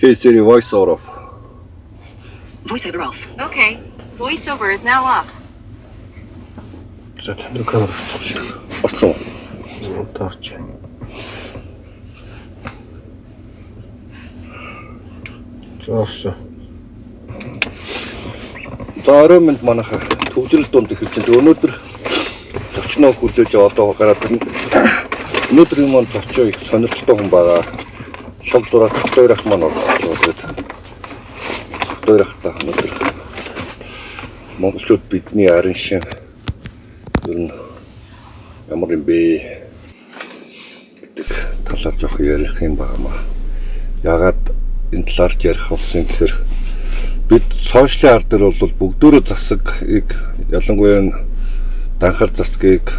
Hey Siri, voiceover off. Voiceover off. Okay. Voiceover is now off. За танд камер орчих. Орсон. Орч. Зорсон. За орой минь манайха төвжрэл дунд эхэлж байна. Өнөөдөр зочноо хүлээж одоо гараад ирнэ. Өнөөдөр юм маань зочоо их сонирхолтой хүн байгаа. Шог дураа Цогтойр ах маань орж байгаа. Цогтойр ахтай өнөөдөр монголчууд бидний арын шин ер нь ямар юм бэ гэдэг талаар жоох ярих юм байна. Ягаад энэ талаар ярих болсон гэхээр бид сошиалын ард дээр бол бүгдөө засаг ялангуяа данхар засгийг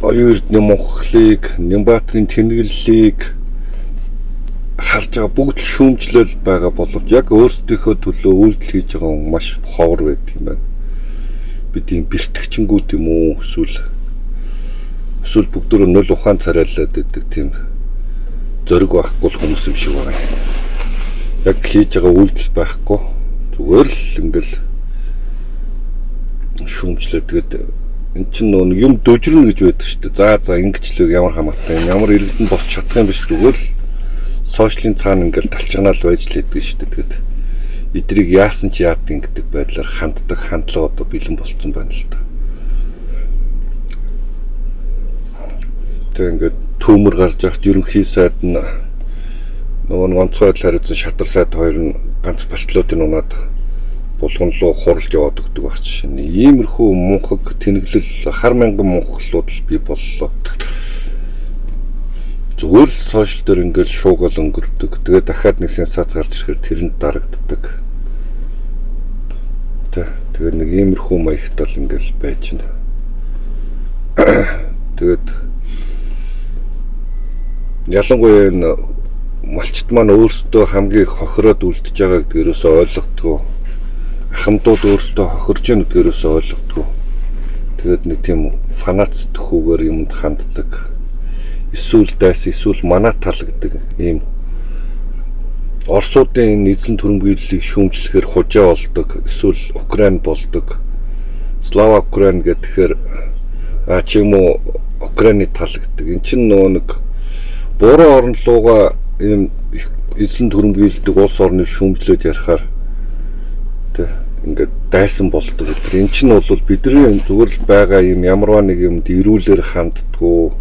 оюун эрдэнэ мөнхлийг, Нямбаатрын тэнэглэлийг харж байгаа бүгд шүүмжлэл байгаа боловч яг өөрсдийнхөө төлөө үйлдэл хийж байгаа хүн маш ховор байдаг юм байна. Бид ийм бэртгчэнгүүд юм уу эсвэл бүгдөө нөл ухаан царайлаад байдаг тийм зориг байхгүй хүмүүс юм шиг байна. Яг хийж байгаа үйлдэл байхгүй зүгээр л ингээл шүүмжлээ тэгээд эн чинь нөө юм дөжрөн гэж байдаг шүү дээ. За ингэчлөө ямар хамаатай ямар иргэдэн босч чадах юм биш зүгээр л сошиалын цаана ингээл талчганаал байж л байдаг шүү дээ. Тэгээд эдрийг яасан ч яадын гэдэг байдлаар ханддаг хандлага одоо бэлэн болцсон байна л да. Тэгээд ингээд төмөр гарч явахт ерөнхий сайд нь нөгөө онцгой хариуцсан шатар сайд хоёр нь ганц батлуудын унаад булган руу хурлж яваад өгдөг байх жишээ нь. Иймэрхүү мунхаг тэнэглэл хар мянган мунхлууд л бий боллоо. Зүгээр л сошиал дээр ингээд шуугал өнгөрдөг. Тэгээд дахиад нэг сенсац гарч ирэхээр тэрэнд дарагддаг. Тэгээд нэг иймэрхүү маягт л ингээд байж байна. Тэгээд ялангуяа энэ малчт маань өөрсдөө хамгийн их хохироод үлдэж байгаа гэдгийг ерөөсөө ойлгодгоо. Ахмадууд өөрсдөө хохирж байгаа гэдгийг ерөөсөө ойлгодгоо. Тэгээд нэг тийм фанатц төхөөгөр юмд ханддаг. Эсвэл дайс эсвэл манаа талагдаг ийм Оросуудын эзлэн түрэмгийллийг шүүмжлэхээр хужаа болдог. Эсвэл Украин болдог. Слава Украин гэхээр ч юм уу Украины талагдаг. Эн чинь нөгөө нэг буруу орн руугаа ийм эзлэн түрэмгийлдэг улс орныг шүүмжлээд ярихаар ингээд дайсан болдог гэдэг. Эн чинь бол бидний зүгээр л байгаа юм ямарваа нэг юмд ирүүлэр ханддаггүй,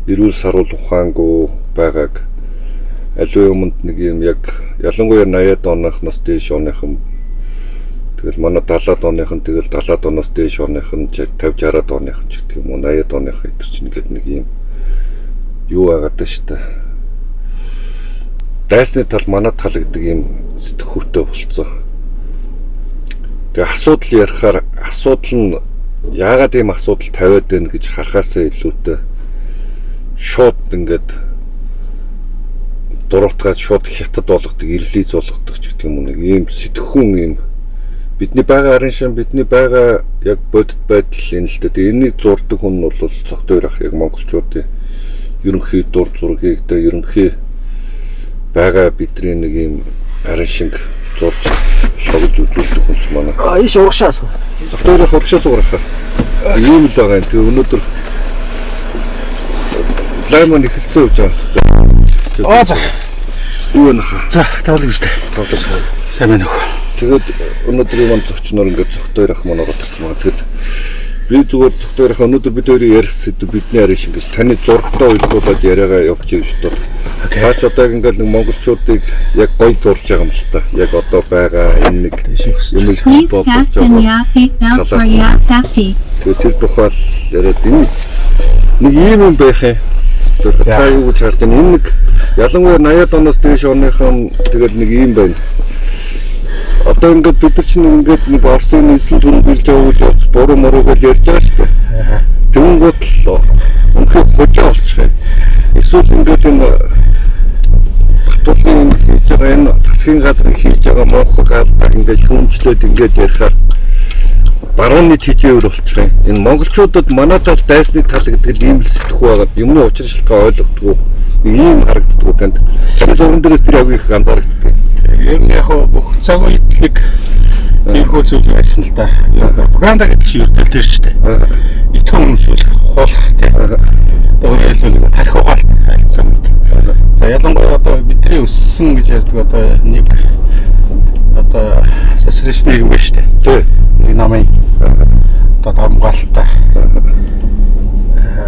ирүүл саруул ухаангүй байгааг аливаа юмд нэг юм яг ялангуяа 80-аад оноохноос дээш оныхон тэгэл манай 70-аад оныхон тэгэл 70-аад оноос дээш оныхон 50-60-аад оныхон ч гэх юм уу 80-аад оныхон итер чинь ингээд нэг юм юу байгаад та штэ. Дайсны тал манай тал гэдэг юм сэтгхүүтэй болцсон. Тэгээ асуудал ярихаар асуудал нь яагаад ийм асуудал тавиад байна гэж харахаасаа илүүтэй шууд ингээд дургутгаад шууд хятад болгодог, ирлиз болгодог ч гэх юм уу нэг ийм сэтгхүүн ийм бидний байгаа арын шин бидний байгаа яг бодит байдал энэ л дээ. Энийг зурдаг хүн нь бол Цогтойр ах яг монголчуудын ерөнхий дур зургийг дэ ерөнхий байгаа бидний нэг ийм арын шиг зурж шогж үзүүлдэг хүн ч манай. Ийш урагшаа. Цогтойр ах урагшаа суурахаа. Ийм л байгаа юм. Тэгээ өнөөдөр лаймон эхэлцээ явж байгаа. За. Юу вэ нөхө? За, тавлаг үстэй. Сайн байна уу. Тэгээд өнөөдөр юм зочноор ингээд Цогтойр ах маань ороод ирсэн байна. Тэгэд би зүгээр Цогтойр ах өнөөдөр бид хоёрын ярих сэдв бидний арай шиг гэж таны зургатаа уйлуулад яриагаа явуулчих шүү дээ. Таач одоо ингээд нэг монголчуудыг яг гоё зурж байгаа юм л та. Яг одоо байгаа энэ нэг юм болж байгаа. Тэгээд тэр тухай яриад энэ нэг юм байх юм. Та юу гэж харж байна? Энэ нэг ялангуяа 80-аад оноос дээш оныхон тэгэл нэг юм байна. Одоо ингээд бид нар чинь ингээд нэг Оросын нийслэл түрэмгийлж байгаа үйл буруу муруу гэж ярьж байгаа шүү дээ. Тэнгүүд л өнхий хужаа болчих юм. Эсвэл ингээд энэ батлын хийж байгаа энэ засгийн газрыг хийж байгаа муухай галбаа ингээд шүүмжлээд ингээд ярихаар барууны тэжээвэр болчих юм. Энэ монголчуудад манай тал дайсны тал гэдэг ийм л сэтгхүү байгаа. Юмны учир шалтгаан ойлгохгүй ийм харагддаг танд. Таны дээрээс тэр яг их анзаарэгддэг. Ер нь яг бүх цаг үед нэг тиймэрхүү зүйл байсан л да. Пропаганда гэдэг чинь ердөө тэр шүү дээ. Итгэн өмшүүлэх, хуулах тийм. Одоо хэлбэл тарих угаалт альцсан үед. За ялангуяа одоо бидний өссөн гэж ярьдаг одоо нэг одоо социалист нийгэм биш үү? Тийм. Нэг намын одоо хамгаалалттай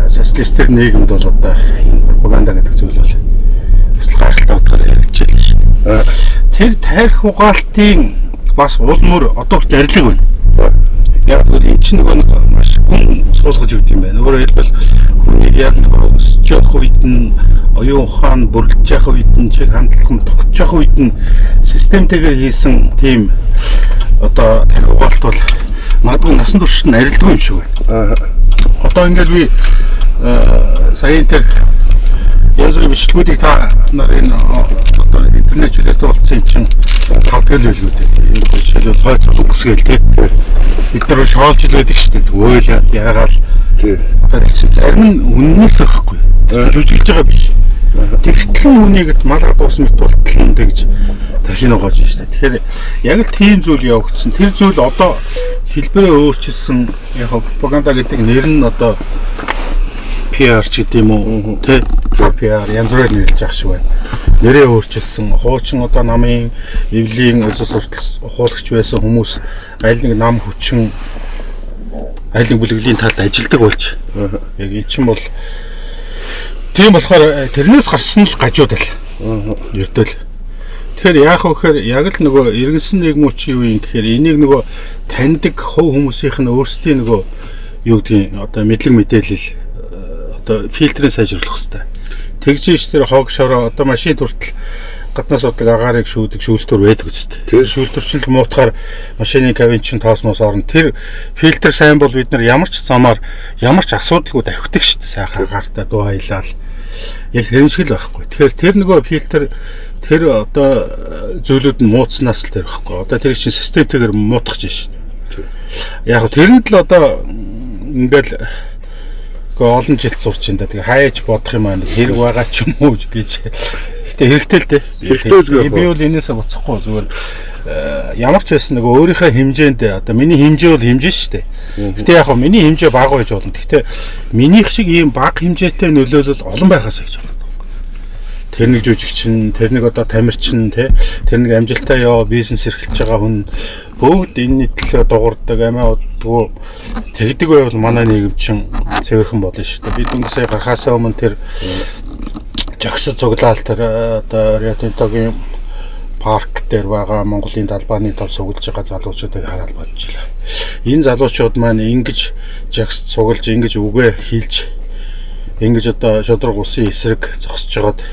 социалистик нийгэмд бол одоо энэ пропаганда гэдэг зүйл бол өсөл гаралтай утгаар хэрэгжиж шүү дээ. Тэр тарих угаалтын бас улмөр одоо ч зарилэг байна. Яг л энэ чинь нэг маш гүн суулгаж өгд юм байна. Өөрөөр хэлбэл хүний яг өсөж явах үед нь оюун ухаан бүрлдэж явах үед нь чиг хандлах тогтж явах үед нь системтэйгээр хийсэн тийм одоо тарих угаалт бол магадгүй насан туршид нь арилдгүй юм шиг байна. Одоо ингээд би сая тэр янз бүрийн бичлэгүүдийг та нарын одоо интернет чөлөөтэй болсон юм чинь тавтгал байлгүй дээ. Энэ жишээлбэл хойц зүгсгээл тий. Бид нар шоолж л байдаг шүү дээ. Өөл яагаал тий. Одоо чинь зарим нь үннээс өгөхгүй. Жүжиглэж байгаа биш. Тэгтэл нь үнийг мал гадуус мэт болтол нь тэгж тархинаа гоож шүү дээ. Тэгэхээр яг л тийм зүйл явагдсан. Тэр зүйл одоо хэлбэрээ өөрчилсөн яг пропаганда гэдэг нэр нь одоо PR ч гэдэг юм уу тий. PR янз бүрээр нэрлэж ах шиг байна. Нэрээ өөрчилсөн. Хуучин одоо намын эвлийн улс суртал ухуулагч байсан хүмүүс аль нэг нам хүчин аль нэг бүлэглэлийн талд ажилладаг болж. Яг эн чинь бол тийм болохоор тэрнээс гарсан л гажууд л. Ердөө л. Тэгэхээр яах вэ гэхээр яг л нөгөө иргэнсэн нийгмүүд чи юу юм гэхээр энийг нөгөө таньдаг хувь хүмүүсийнх нь өөрсдийн нөгөө юу гэдгийг одоо мэдлэг мэдээлэл одоо фильтрээ сайжруулах хэрэгтэй. Тэгжээч тэр хог шороо одоо машин хүртэл гаднаас удаг агаарыг шүүдэг шүүлтүр байдаг үстэй. Тэр шүүлтүр чинь л муутахаар машины кабин чинь тоосмоос орно. Тэр фильтр сайн бол бид нар ямар ч замаар ямар ч асуудалгүй давхидаг шүү дээ. Сайхан агаартай дуу хайлал. Яг тэр шиг л байхгүй. Тэгэхээр тэр нөгөө фильтр тэр одоо зүйлүүд нь мууцснаас л тэр байхгүй. Одоо тэр чинь системтэйгээр муутгах чинь шүү дээ. Яг тэрэнд л одоо ингээл олон жил сурч энэ тэгээ хаяж бодох юм аа хэрэг байгаа ч юм уу гэж. Гэтэ хэрэгтэй л дээ. Хэрэгтэй л би бол энээсээ буцахгүй зүгээр ямар ч байсан нөгөө өөрийнхөө хэмжээнд одоо миний хэмжээ бол хэмжээ шүү дээ. Гэтэ яг хөө миний хэмжээ бага байж болно. Гэтэ минийх шиг ийм бага хэмжээтэй нөлөөлөл олон байхаас гэж байна. Тэр нэг жүжигчин, тэр нэг одоо тамирчин тий, тэр нэг амжилттай яваа бизнес эрхэлж байгаа хүн бүгд энэ нийтлээ дуурдаг амиа уддгүй тэгдэг байвал манай нийгэм чинь цэвэрхэн болно шүү дээ. Бид өнгөсөө гарахаасаа өмнө тэр жагсад цуглаал тэр одоо Риотинтогийн парк дээр байгаа Монголын талбайны тал сугалж байгаа залуучуудыг хараад боджлаа. Энэ залуучууд маань ингэж жагсад цугалж, ингэж үгээ хийлж, ингэж одоо шудраг усын эсрэг зогсож байгаад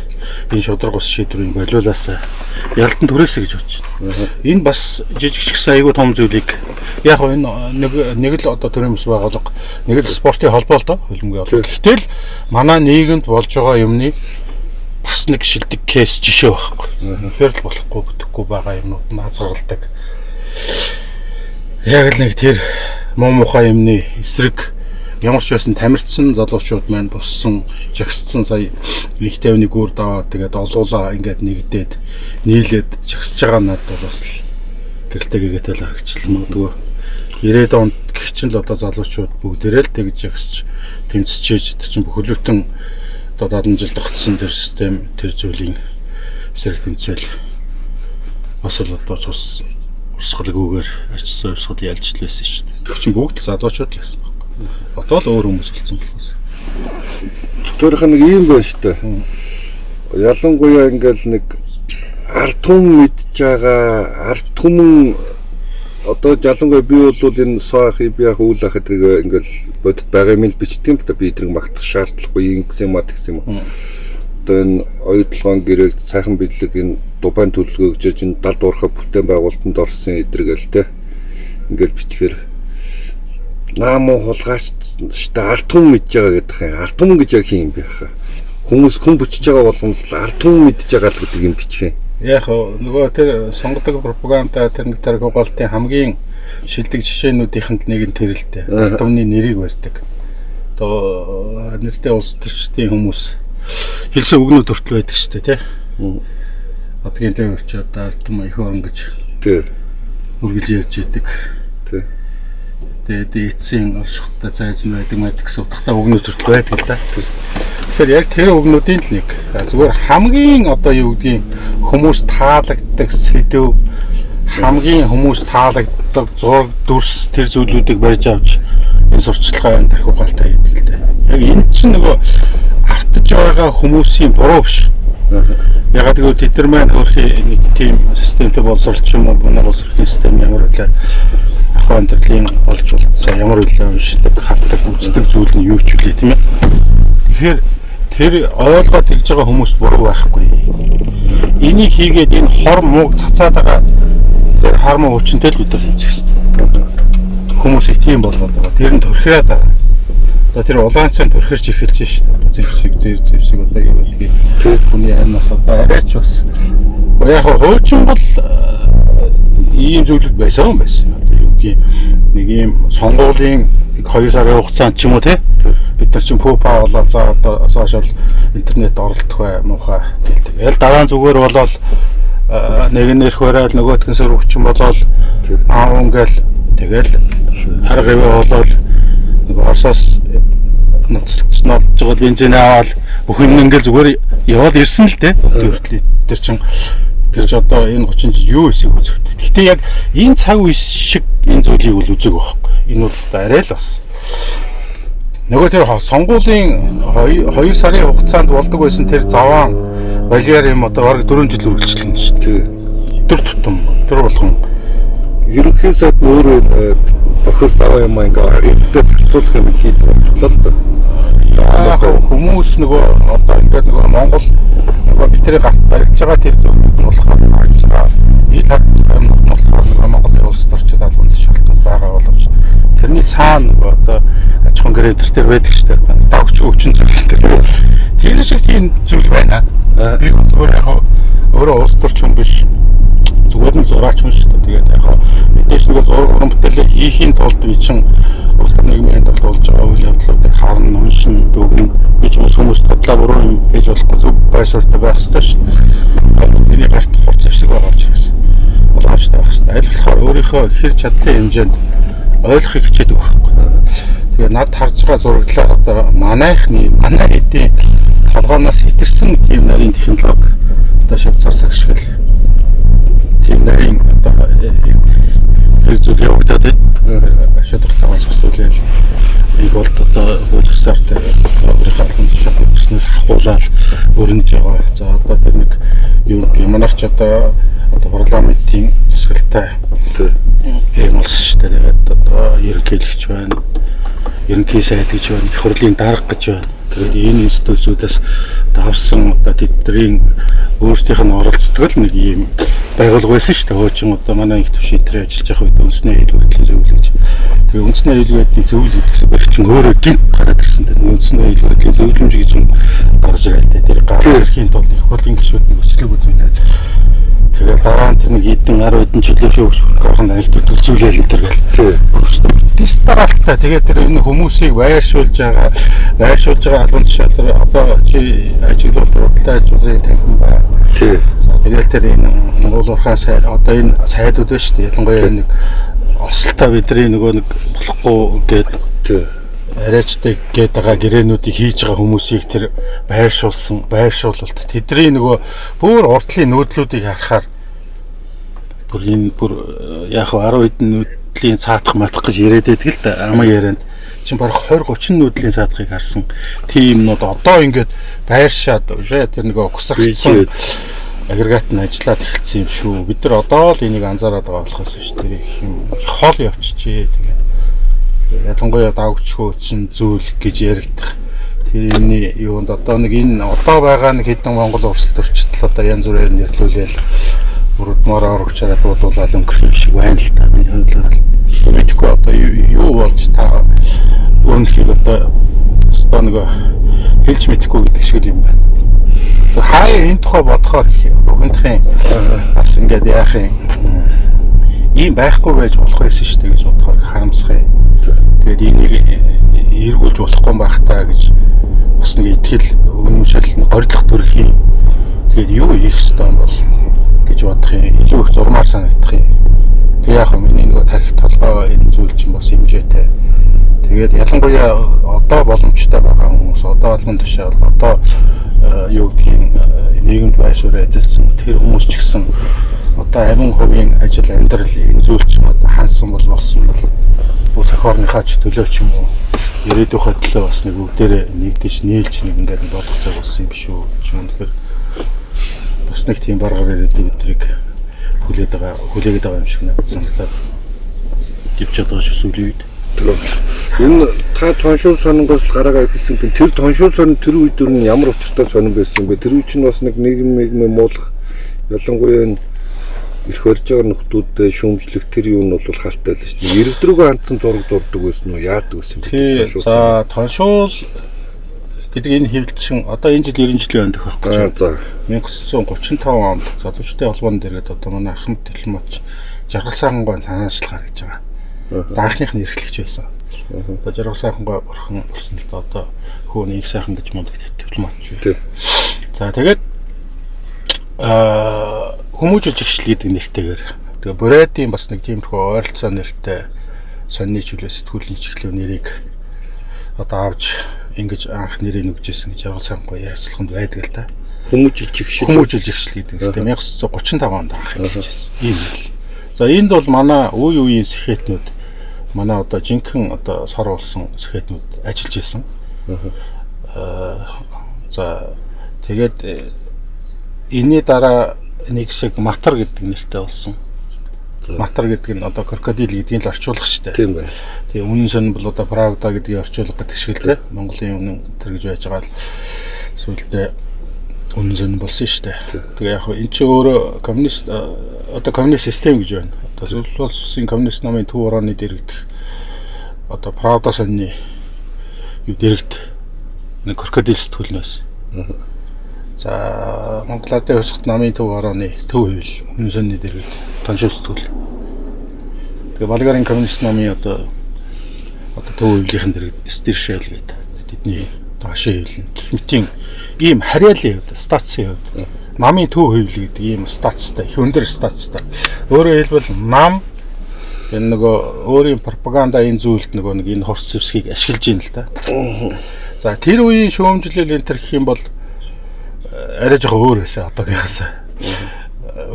энэ шудраг ус шийдвэрийг болиулаасаа ялтан түрээсэ гэж бодож байна. Энэ бас жижигчгсэн айгүй том зүйлийг яг энэ нэг л одоо төрийн ус байгууллага, нэг л спортын холбоо л доо хөлбөмбөгийн холбоо. Гэтэл манай нийгэмд болж байгаа юмны бас нэг шилдэг кейс жишээ байхгүй. Тэгэхээр л болохгүй гэхгүй байгаа юмнууд наазгалдаг. Яг л нэг тэр муу мухай юмны эсрэг ямар ч байсан тамирчсан залуучууд маань боссон, жагсцсан сая их тавны гүр даваа тэгээд олуулаа ингээд нэгдээд нийлээд жагсаж байгаа надад бол бас л гэрэлтэй гэтэл харагчлаа магадгүй 90-ад онд гэх чинь л одоо залуучууд бүгдээрээ л тэгж жагсаж тэмцчихэж тэр чинь бүхэлдэн одоо 70 жил тогтсон тэр систем тэр зүйлийн эсрэг тэмцэл бас л одоо цус урсгалгүйгээр арчсан урсгал ялж л байсан шүү дээ. Тэр чинь бүгд залуучууд л байсан. Одоо л өөр хүмүүс болсон болохоос. Чөтгөрийнх нэг юм байна шүү дээ. Ялангуяа ингээл нэг ард түмэн мэдж байгаа ард түмэн одоо ялангуяа би бол энэ соох би яг үйл ахад ингээл бодит байгаа юм л бичдэг юм та би эдрэг магтах шаардлагагүй ингэсэн мат гэсэн юм. Одоо энэ оюутлогоон гэрээт сайхан бидлэг энэ дубайн төлөвлөгөө гэж энэ далд уурхай бүтээн байгуулалтанд орсон эдрэгээл те ингээл бичгээр наамуу хулгаач штэ ард түмэн мэдж байгаа гэдэг юм. Ард түмэн гэж яг юм бэ хаа. Хүмүүс хүн бичиж байгаа болгоно ард түмэн мэдж байгаа л гэдэг юм бичих юм. Яг нөгөө тэр сонгодог пропаганда тэр нэг тарих угаалтын хамгийн шилдэг жишээнүүдийнхэнд нэг нь тэр л дээ. Ард түмний нэрийг барьдаг. Одоо нэртэй улс төрчдийн хүмүүс хэлсэн үгнүүд хүртэл байдаг шүү дээ тий. одгийн төвч одоо ардмаа их орон гэж Тий. үргэлж ярьж идэг. Тий. Тэгээд эцсийн оршихтай зайз нь байдаг мэд гэсэн утгатай үгнүүд төрөл байдаг л да. Тэгэхээр яг тэр үгнүүдийн л нэг. Зүгээр хамгийн одоо юу гэдгийг хүмүүс таалагддаг сэдв, хамгийн хүмүүс таалагддаг зураг дүрс тэр зүйлүүдийг барьж авч энэ сурчлагын тархиугаалтай хийдэг л да. Яг энэ чинь нөгөө автаж байгаа хүмүүсийн буруу биш. Ягаад гэвэл тэд нар маань өөрхийн нэг тийм системтэй боловсролч юм уу, боловсролын систем ямар байлаа ахуйн амьдралын олж болцсон ямар үйлээ уншдаг, хардаг, үздэг зүйл нь юу ч үлээ тийм ээ. Тэгэхээр тэр ойлгоод тэгж байгаа хүмүүст буруу байхгүй. Энийг хийгээд энэ хор мууг цацаад байгаа тэр хармаа хүчнтэй л бид нар хийчих хэрэгтэй. Хүмүүсийг тийм болгоод байгаа. Тэр нь төрхиад байгаа. Одоо тэр улаанцаа төрхирч эхэлж шүү дээ. Зэвсэг одоо юу гэдгийг хүний амнаас одоо арайч бас. Яг хуучин бол ийм зүйлүүд байсан. Одоо юу гэдгийг нэг ийм сонгуулийн 2 сарын хугацаанд ч юм уу те бид нар чинь пупа болоод за одоо сошиал интернет оролдох бай муухай гэлдэг. Ял дараа зүгээр болоод нэг нэрх барайл нөгөөтгөн сөрөвчин болоод аав ингээл тэгэл арга ивэ болоод нэг Оросоос ноцолж байгаа бензин аваад бүх юм ингээл зүгээр яваад ирсэн л те. Тэр чин тэр ч одоо энэ 30 жил юу эсэх үзэгтэй. Гэхдээ яг энэ цаг үе шиг энэ зүйлийг бол үзэг байхгүй. Энэ бол арай л бас. Нөгөө тэр сонгуулийн 2 сарын хугацаанд болдог байсан тэр заваан балиар юм одоо бараг 4 жил үргэлжлэн шүү дээ. Тэр тутам тэр болгон Ерөнхий сайд өөрөө бохир заваа юм ингээ эрдэнэ хэлцүүлэх юм хийдэг боллоо л доо. Хүмүүс нөгөө одоо ингээд нөгөө Монгол нөгөө бидний гарт барьж байгаа тэр зүйлүүд нь болохоор харж байгаа. Ил харж юм болохоор нөгөө Монголын улс төрчид албанд шалтгаан байгаа боловч тэрний цаана нөгөө одоо аж ахуйн гэрээдэр төр байдаг шүү дээ. Давгч өвчин зүйл тэр. Тэр шиг тийм зүйл байна. Би зүгээр яг өөрөө улс төрч хүн биш. Зүгээр нэг зураач хүн шүү дээ. Тэгээд яг мэдээж нэг зураг уран бүтээлээ хийхийн тулд би чин улс нийгмийн тулд болж байгаа үйл явдлуудыг харна, уншин, дүгнэн гэж хүмүүс бодлоо буруу юм гэж болохгүй зөв байшралтай байх хэрэгтэй шүү дээ. Миний гарт хол зэвсэг байгаа учраас боломжтой байх хэрэгтэй. Аль болохоор өөрийнхөө хэр чадлын хэмжээнд ойлгохыг хичээдэг байхгүй. Тэгээ над харж байгаа зураглалаар одоо манай эдийн толгооноос хэтэрсэн тийм нарийн технологи одоо шавцар сагшгал тийм нарийн одоо тэр зүйл явагдаад байна. Шадралтаас хөсөөлөл их болт одоо хөлсөөр тэр өөрийнхөө алхамд шавцснаас ахуулаад өрнөж байгаа. За одоо тэр нэг юу манайч одоо парламентын засаглалтай юм болсон шүү дээ. Тэгээд одоо ерөнхийлөгч байна. Ерөнхий сайд гэж байна. Их хурлын дарга гэж байна. Тэгээд энэ институтуудаас давсан одоо тэдний өөрсдийнх нь оролцдог нэг юм байгуулга байсан шүү дээ. Хуучин одоо манай их төвшин дээр ажиллаж байгаа үед үндэсний хэлбэрийн зөвлөл гэж. Тэгээд үндэсний хэлбэрийн зөвлөл гэдгээс бэрчин өөрөө гинт гараад ирсэн дээ. Үндэсний хэлбэрийн зөвлөмж гэж юм гарч ирэл дээ. Тэр гараа ирэхийн тулд их хурлын гишүүд нь хүчлэг үзүүлээ. Тэгээд дараа нь тэр нэг эдэн 10 эдэн чөлөөшөө өгч гаргахын дараалт төлөвлөжүүлээл энэ төр гэл. Дистаралтай тэгээд тэр энэ хүмүүсийг байршуулж байгаа албан тушаалаар одоо чи ажиглуулалт бодлоо ажлын танхим ба. За тэгээд тэр энэ уулуурхай сайд одоо энэ сайдууд байна шүү дээ. Ялангуяа нэг осолтой бидний нөгөө нэг болохгүй гээд арайчтай гээд байгаа гэрээнүүдийг хийж байгаа хүмүүсийг тэр байршуулалт тэдний нөгөө бүр урдлын нүүдлүүдийг харахаар бүр яг 10 хэдэн нүүдлийн цаатах матах гэж яриад байдаг л да. Амаа ярианд чинь баг 20-30 нүүдлийн цаатахыг харсан тиймнүүд одоо ингээд байршаад тэр нөгөө өгсөрсөн агрегат нь ажиллаад эхэлсэн юм шүү. Бид нар одоо л энийг анзаараад байгаа болохоос шүү дээ. Их юм хол явчихжээ тэгээд ялангуяа давгчхөөцсөн зүйл гэж яригдах. Тэрний юунд одоо нэг энэ одоо байгаа нэг хэдэн Монгол урсгал төрчтөл одоо янз бүрээр нэрлүүлээл бүрдмаар орогчараа дуудуулаад өнгөрөх юм шиг байна л та. Миний бодлоор мэдгүй одоо юу болж та өөрнөхийг одоо нэг хэлж мэдэхгүй гэдэг шиг юм байна. Хаяа энэ тухай бодохоор өгөнтхийн бас ингээд яах юм ийм байхгүй байж болох байсан шүү дээ гэж бодохоор харамсах юм. Тэгээд энийг эргүүлж болохгүй байх таа гэж бас нэг итгэл үнэмшил горилох төрөх юм. Тэгээд юу хийх ёстой юм бол бодох юм, илүү их зурмаар санагдах юм. Тэг яг миний нөгөө тарих толгой энэ зүйл чинь бас хэмжээтэй. Тэгээд ялангуяа одоо боломжтой байгаа хүмүүс, одоо албан тушаал, одоо юу гэдгийг нийгэмд байшуураа эзэлсэн тэр хүмүүс ч гэсэн одоо амин хувийн ажил амьдрал энэ зүйл чинь одоо хаансан болсон бол бүх сахиорныхаа ч төлөө ч юм уу ирээдүйнхээ төлөө бас нэг бүгдээрээ нэгдэж нийлж нэг ингээд бодох цаг болсон юм шүү. Чим тэгэхээр бас нэг тийм баргаар ирээдүйн өдрийг хүлээгээд байгаа юм шиг надад санагдаад явж байгаа шүү сүүлийн үед. Энэ та тоншуул сонингоос гараагаа ихсэн тэр тоншуул сонин тэр үед нь ямар учиртай сонин байсан бэ? Тэр үе чинь бас нэг нийгмээ муулах ялангуяа ирэх орж байгаа нөхдүүдэд шүүмжлэх тэр юу нь бол халтаад шүү дээ. Иргэдрүүгээ хандсан зураг зурдаг байсан уу? Яадаг байсан бэ? За тоншуул гэдэг энэ хэвлэлчин одоо энэ жил 90 жилийн өмнөх байхгүй. За 1935 онд залуучдын холбоонд дээргээд одоо манай Ахмад Телмач Жаргал сайхан гоо цаанаашлагаар гэж байгаа. Анхных нь эрхлэгч байсан. Одоо Жаргал сайхан гоо бурхан болсон л да одоо хөөний их сайхан гэж мундаг дипломатч бай. За тэгээд хүмүүжил жигшил гэдэг нэртэйгээр тэгээ Бурайдын бас нэг тиймэрхүү ойролцоо нэртэй сонины чөлөө сэтгүүлийн чиглэлийн нэрийг одоо авч ингэж анх нэрийг нүгжсэн гэж Жаргал сайхан гоо ярьцлаханд байдаг л да. Хүмүүжил жигшил гэдэг. Тэгээ 1935 онд анх хэлжсэн. Ийм л. За энд бол манай үеийн сэхэтнүүд манай одоо жинхэнэ одоо сор болсон сэхэтнүүд ажиллаж исэн. За тэгээд энэний дараа нэг шиг матар гэдэг нэртэй болсон. Матар гэдэг нь одоо крокодил гэдгийг л орчуулах штэ. Тийм байна. Тэгээ үнэн сонин бол одоо правда гэдгийг орчуулах гэдэг шиг л Монголын үнэн тэр гэж байж байгаа л сүүлдээ үнэн сонин болсон штэ. Тэгээ яг энэ чи өөрөө коммунист одоо коммунист систем гэж байна. Одоо зөвлөл улсын коммунист намын төв орооны дэрэгдэх одоо правда сонины юу дэрэгд энэ крокодил сэтгүүлнээс. За Монголын хувьсгалт намын төв орооны төв хөвөл үнэн сонины дэрэгд тоншуул сэтгүүл. Тэгээ Болгарын коммунист намын одоо төв хөвлийн дэрэгд Стиршэл гэдэг тэдний хашийн хөвлөн гэх мэтийн ийм хариалын хувьд статсын хувьд намын төв хөвөл гэдэг ийм статстай их өндөр статстай. Өөрөөр хэлбэл нам энэ нөгөө өөрийн пропаганда энэ зүйлд нөгөө нэг энэ хорс зэвсгийг ашиглаж ийн л да. За тэр үеийн шүүмжлэл энэ төр гэх юм бол арай жоохон өөр байсан одоогийнхаас.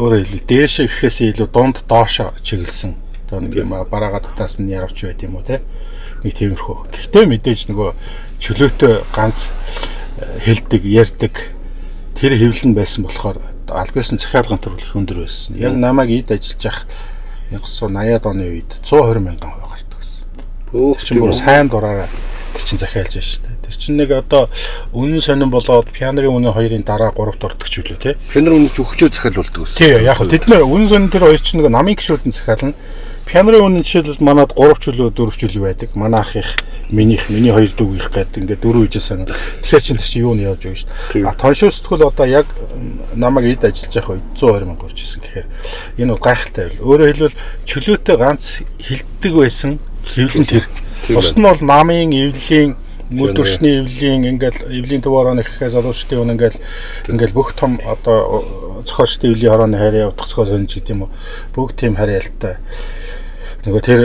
Өөрөөр хэлбэл дээш гэхээс илүү дунд доошо чиглэсэн. Одоо нэг юм бараага дутаас нь яравч байт юм уу те. Нэг тиймэрхүү. Гэхдээ мэдээж нөгөө чөлөөтэй ганц хэлдэг, ярьдаг тэр хэвлэл нь байсан болохоор аль биесийн захиалгын төр их өндөр байсан. Яг намайг эд ажиллаж явах 1980-ад оны үед 120 мянган хувь гардаг гэсэн. Тэр чинь бүр сайн дураараа тэр чинь захиалж байна шүү дээ. Тэр чинь нэг одоо үнэн сонин болоод пианерын үнэ хоёрын дараа 3-т ордог ч үлээ те. Пианерын үнэ ч өгчөө захиалуулдаг гэсэн. Тий, яг хөө тэд нэр үнэн сонин тэр хоёр чинь нэг намын гişүүдэн захиална. Пианерын үнэ жишээлбэл манад 3 чөлөө 4 чөлөө байдаг. Манай ах их миний хоёр дүүгийнх гэдэг ингээд 4 үжсэн. Тэгэхээр чинь тэр чинь юу нь явж байгаа шүү дээ. Тоншуул сэтгүүл одоо яг намайг эд ажиллаж явах үед 120 мянга урьжсэн гэхээр энэ бол гайхалтай байл. Өөрөөр хэлбэл чөлөөтэй ганц хилдэг байсан хэвлэн тэр. Бусд нь бол намын эвлэлийн мөдөршний эвлэлийн ингээд эвлийн төв орооны гэхээс залуучдын үнэ ингээд бүх том одоо зохиолчдын эвлийн орооны харьяа утга зохиол сонж гэдэг юм уу. Бүгд тийм харьяалтай. Нөгөө тэр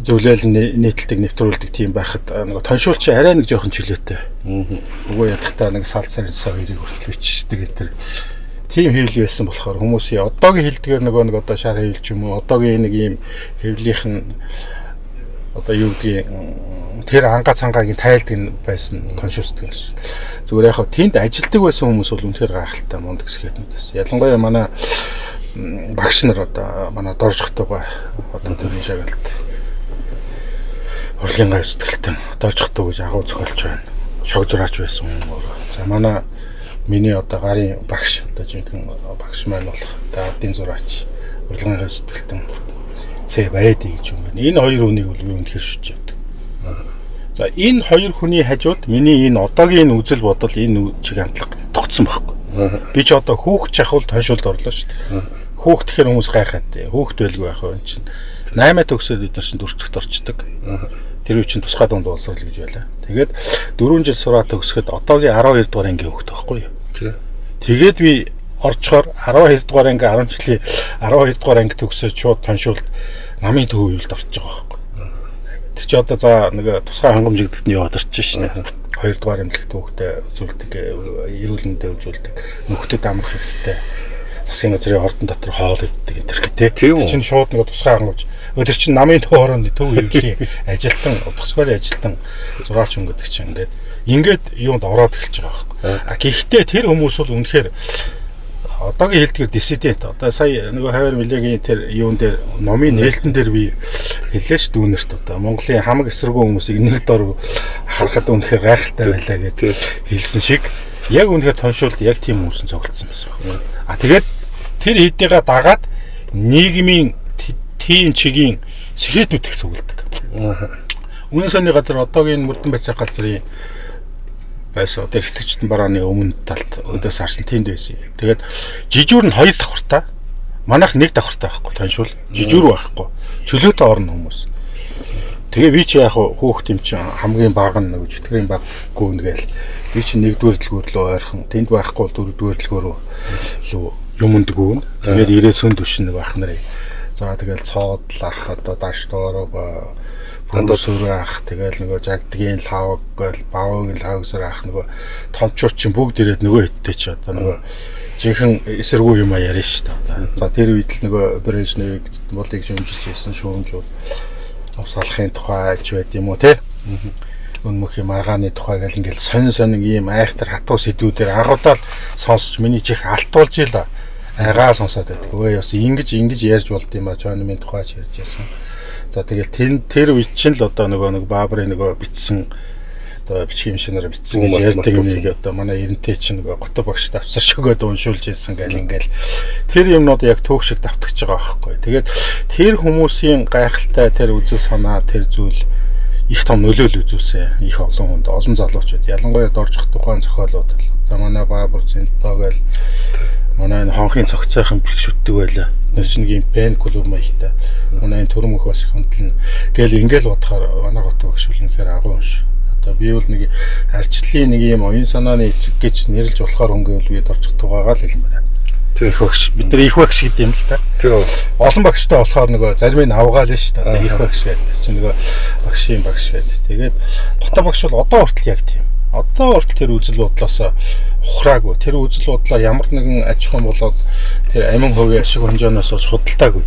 зөвлөл нийтлэлтийг нэвтрүүлдэг тийм байхад нөгөө тоншуулч арай нэг жоохон чөлөөтэй. Үгүй ядахтаа нэг салт сарын хоёрыг хүртэл бичдэг энэ тийм хэвлэл байсан болохоор хүмүүсийн одоогийн хэлдгээр нөгөө нэг одоо шар хэвлэл ч юм уу одоогийн нэг ийм хэвлэлийнх нь одоо юу гэдгийг тэр ангаа цангаагийн тайлдаг нь байсан тоншуулдаг л. Зүгээр яг тэнд ажилтдаг байсан хүмүүс бол үнэхээр гайхалтай мундаг сэхэтнүүдээс. Ялангуяа манай багш нар одоо манай доржхтойгоо одоо тэрний шагалт урлагийн гай сэтгэлтэн доржхтой гэж агуу зохиолч байна. Шог зураач байсан юм. За манай миний одоо гарын багш одоо жинхэнэ багш маань бол ардын зураач урлагийн гай сэтгэлтэн Цэ Баяди гэж юм байна. Энэ хоёр хүнийг бол би үнэхээр шүтж явдаг. За энэ хоёр хүний хажууд миний энэ одоогийн үзэл бодол энэ чиг хандлага тогтсон байхгүй. Би ч одоо хүүхд чахвал тоншуулд орлоо шүү дээ. Хүүхд тэгэхээр хүмүүс гайхаад хүүхд байлгүй байх юм чинь 8 төгсөөд бид нар чинь 4-т орчдөг. Тэр үе чинь тусгай дунд боловсрол гэж байлаа. Тэгээд 4 жил сураа төгсөхөд одоогийн 12 дугаар ангийн хүүхд байхгүй юу? Тэгээд би орчхоор 12 дугаар анги 10 жилийн 12 дугаар анги төгсөөд шууд тоншуулт намын төв үеэлд орж байгаа байхгүй. Тэр чи одоо за нэг тусгай хангамжигдэлд нь яваад орчих шнэ. 2 дугаар эмнэлэгт хүүхдээ үзүүлдэг, эрүүл мэндэд үзүүлдэг, нөхдөд амрах хэрэгтэй. Засгийн газрын ордон дотор хоол иддэг энэ төр гэдэг. Тэр чинь шууд нэг тусгай хангамж. Тэр чинь намын төв хорооны төв үеэлийн ажилтан, утгасгарын ажилтан зураач өнгөдөг чинь ингээд юунд ороод эхэлж байгаа байхгүй. А гэхдээ тэр хүмүүс бол үнэхээр одоогийн хэлдгээр диссидент. Одоо сая нөгөө хавар милигийн тэр юун дээр номын нээлтэн дээр би хэллээ ш дүүнерт одоо Монголын хамаг эсэргүү хүмүүсийг нэг дор харахад үнэхээр гайхалтай байлаа гэж хэлсэн шиг яг үнэхээр тоншуулт яг тийм хүмүүс нь цогцолсон байсан. А тэгээд тэр хэдийгээ дагаад нийгмийн тийм чигийн сэхэд мэтгс өгүүлдэг. Үнэн саний газар одоогийн мөрдөн байцаа газрын байсан. Одоо итгэгчдэн барааны өмнө талд өдөөс харсан тэнд байсан. Тэгээд жижүүр нь 2 давхартай. Манайх 1 давхартай байхгүй тоншуул. Жижүүр байхгүй. Чөлөөтэй орно хүмүүс. Тэгээ би чи яг хөөхт юм чи хамгийн бага нь нэг чөтгөрийн баг гүн гээл. Би чи 1-р дэлгүүр лөө ойрхон тэнд байхгүй бол 4-р дэлгүүр лөө юмд гүн. Тэгээд ирээ сүнд түшин нэг ах нарыг. За тэгэл цоодлах одоо даш доороо Дандасураа ах тэгэл нөгөө жагдгийн лавг гэл бавгийн лавгсаар ах нөгөө томчууд чинь бүгд ирээд нөгөө хиттэй чи одоо нөгөө жинхэнэ эсэргүү юм яриа шүү дээ. За тэр үед л нөгөө Брежневийг болыг шүүмжилж ирсэн шүүмжүүд авсгалахын тухай альж байд юм уу те. Өнмөхийн маргааны тухай гэл ингээл сонин ийм айхтар хатуу сэдвүүдээр анхудаал сонсч миний чих алтуулж ила айгаа сонсоод байдаг. Өө яс ингэж ярьж болд юм а Жонмын тухай ярьж байсан. За тэгэл тэр үед чинь л одоо нэг Баабрын нөгөө бичсэн одоо бичгийн машинаар бичсэн гэж ярьдаг юм нэг одоо манай эрентэй чинь нөгөө готоо багш давцарч өгөөд уншуулж ирсэн гэл ингээл тэр юмнууд яг төөх шиг давтагч байгаа байхгүй. Тэгээд тэр хүмүүсийн гайхалтай тэр үзэл санаа тэр зүйл их том нөлөөлөл үзүүлсэн их олон хүнд олон залуучууд ялангуяа доржих тухайн зохиолууд одоо манай Баабар Зинтоо гэл манай хонхын цогцойхон бэлгшүтдэг байлаа. Тэр чинь нэг юм пен клуб маягтай. Манай төрөм өхөөс хөндлөн гэл ингээл бодохоор манай гот багш үлнэхээр агуу унш. Одоо би бол нэг арчлалын нэг юм оюун санааны эцэг гэж нэрлж болохоор өнгөөл би дорчих тугаагаа л хэлмээр. Тэг их багш бид нар их багш гэдэг юм л та. Тэг. Олон багштай болохоор нөгөө зарим нь авгаал нь шүү дээ. Их багш гэдэг чинь нөгөө багшийн багш гэдэг. Тэгээд гот багш бол одоо хүртэл яг тийм. Одоо хүртэл тэр үзэл бодлоос ухраагүй. Тэр үзэл бодлоо ямар нэгэн аж ахуйн болоод тэр амин хувийн ашиг хонжооноос худалдаагүй.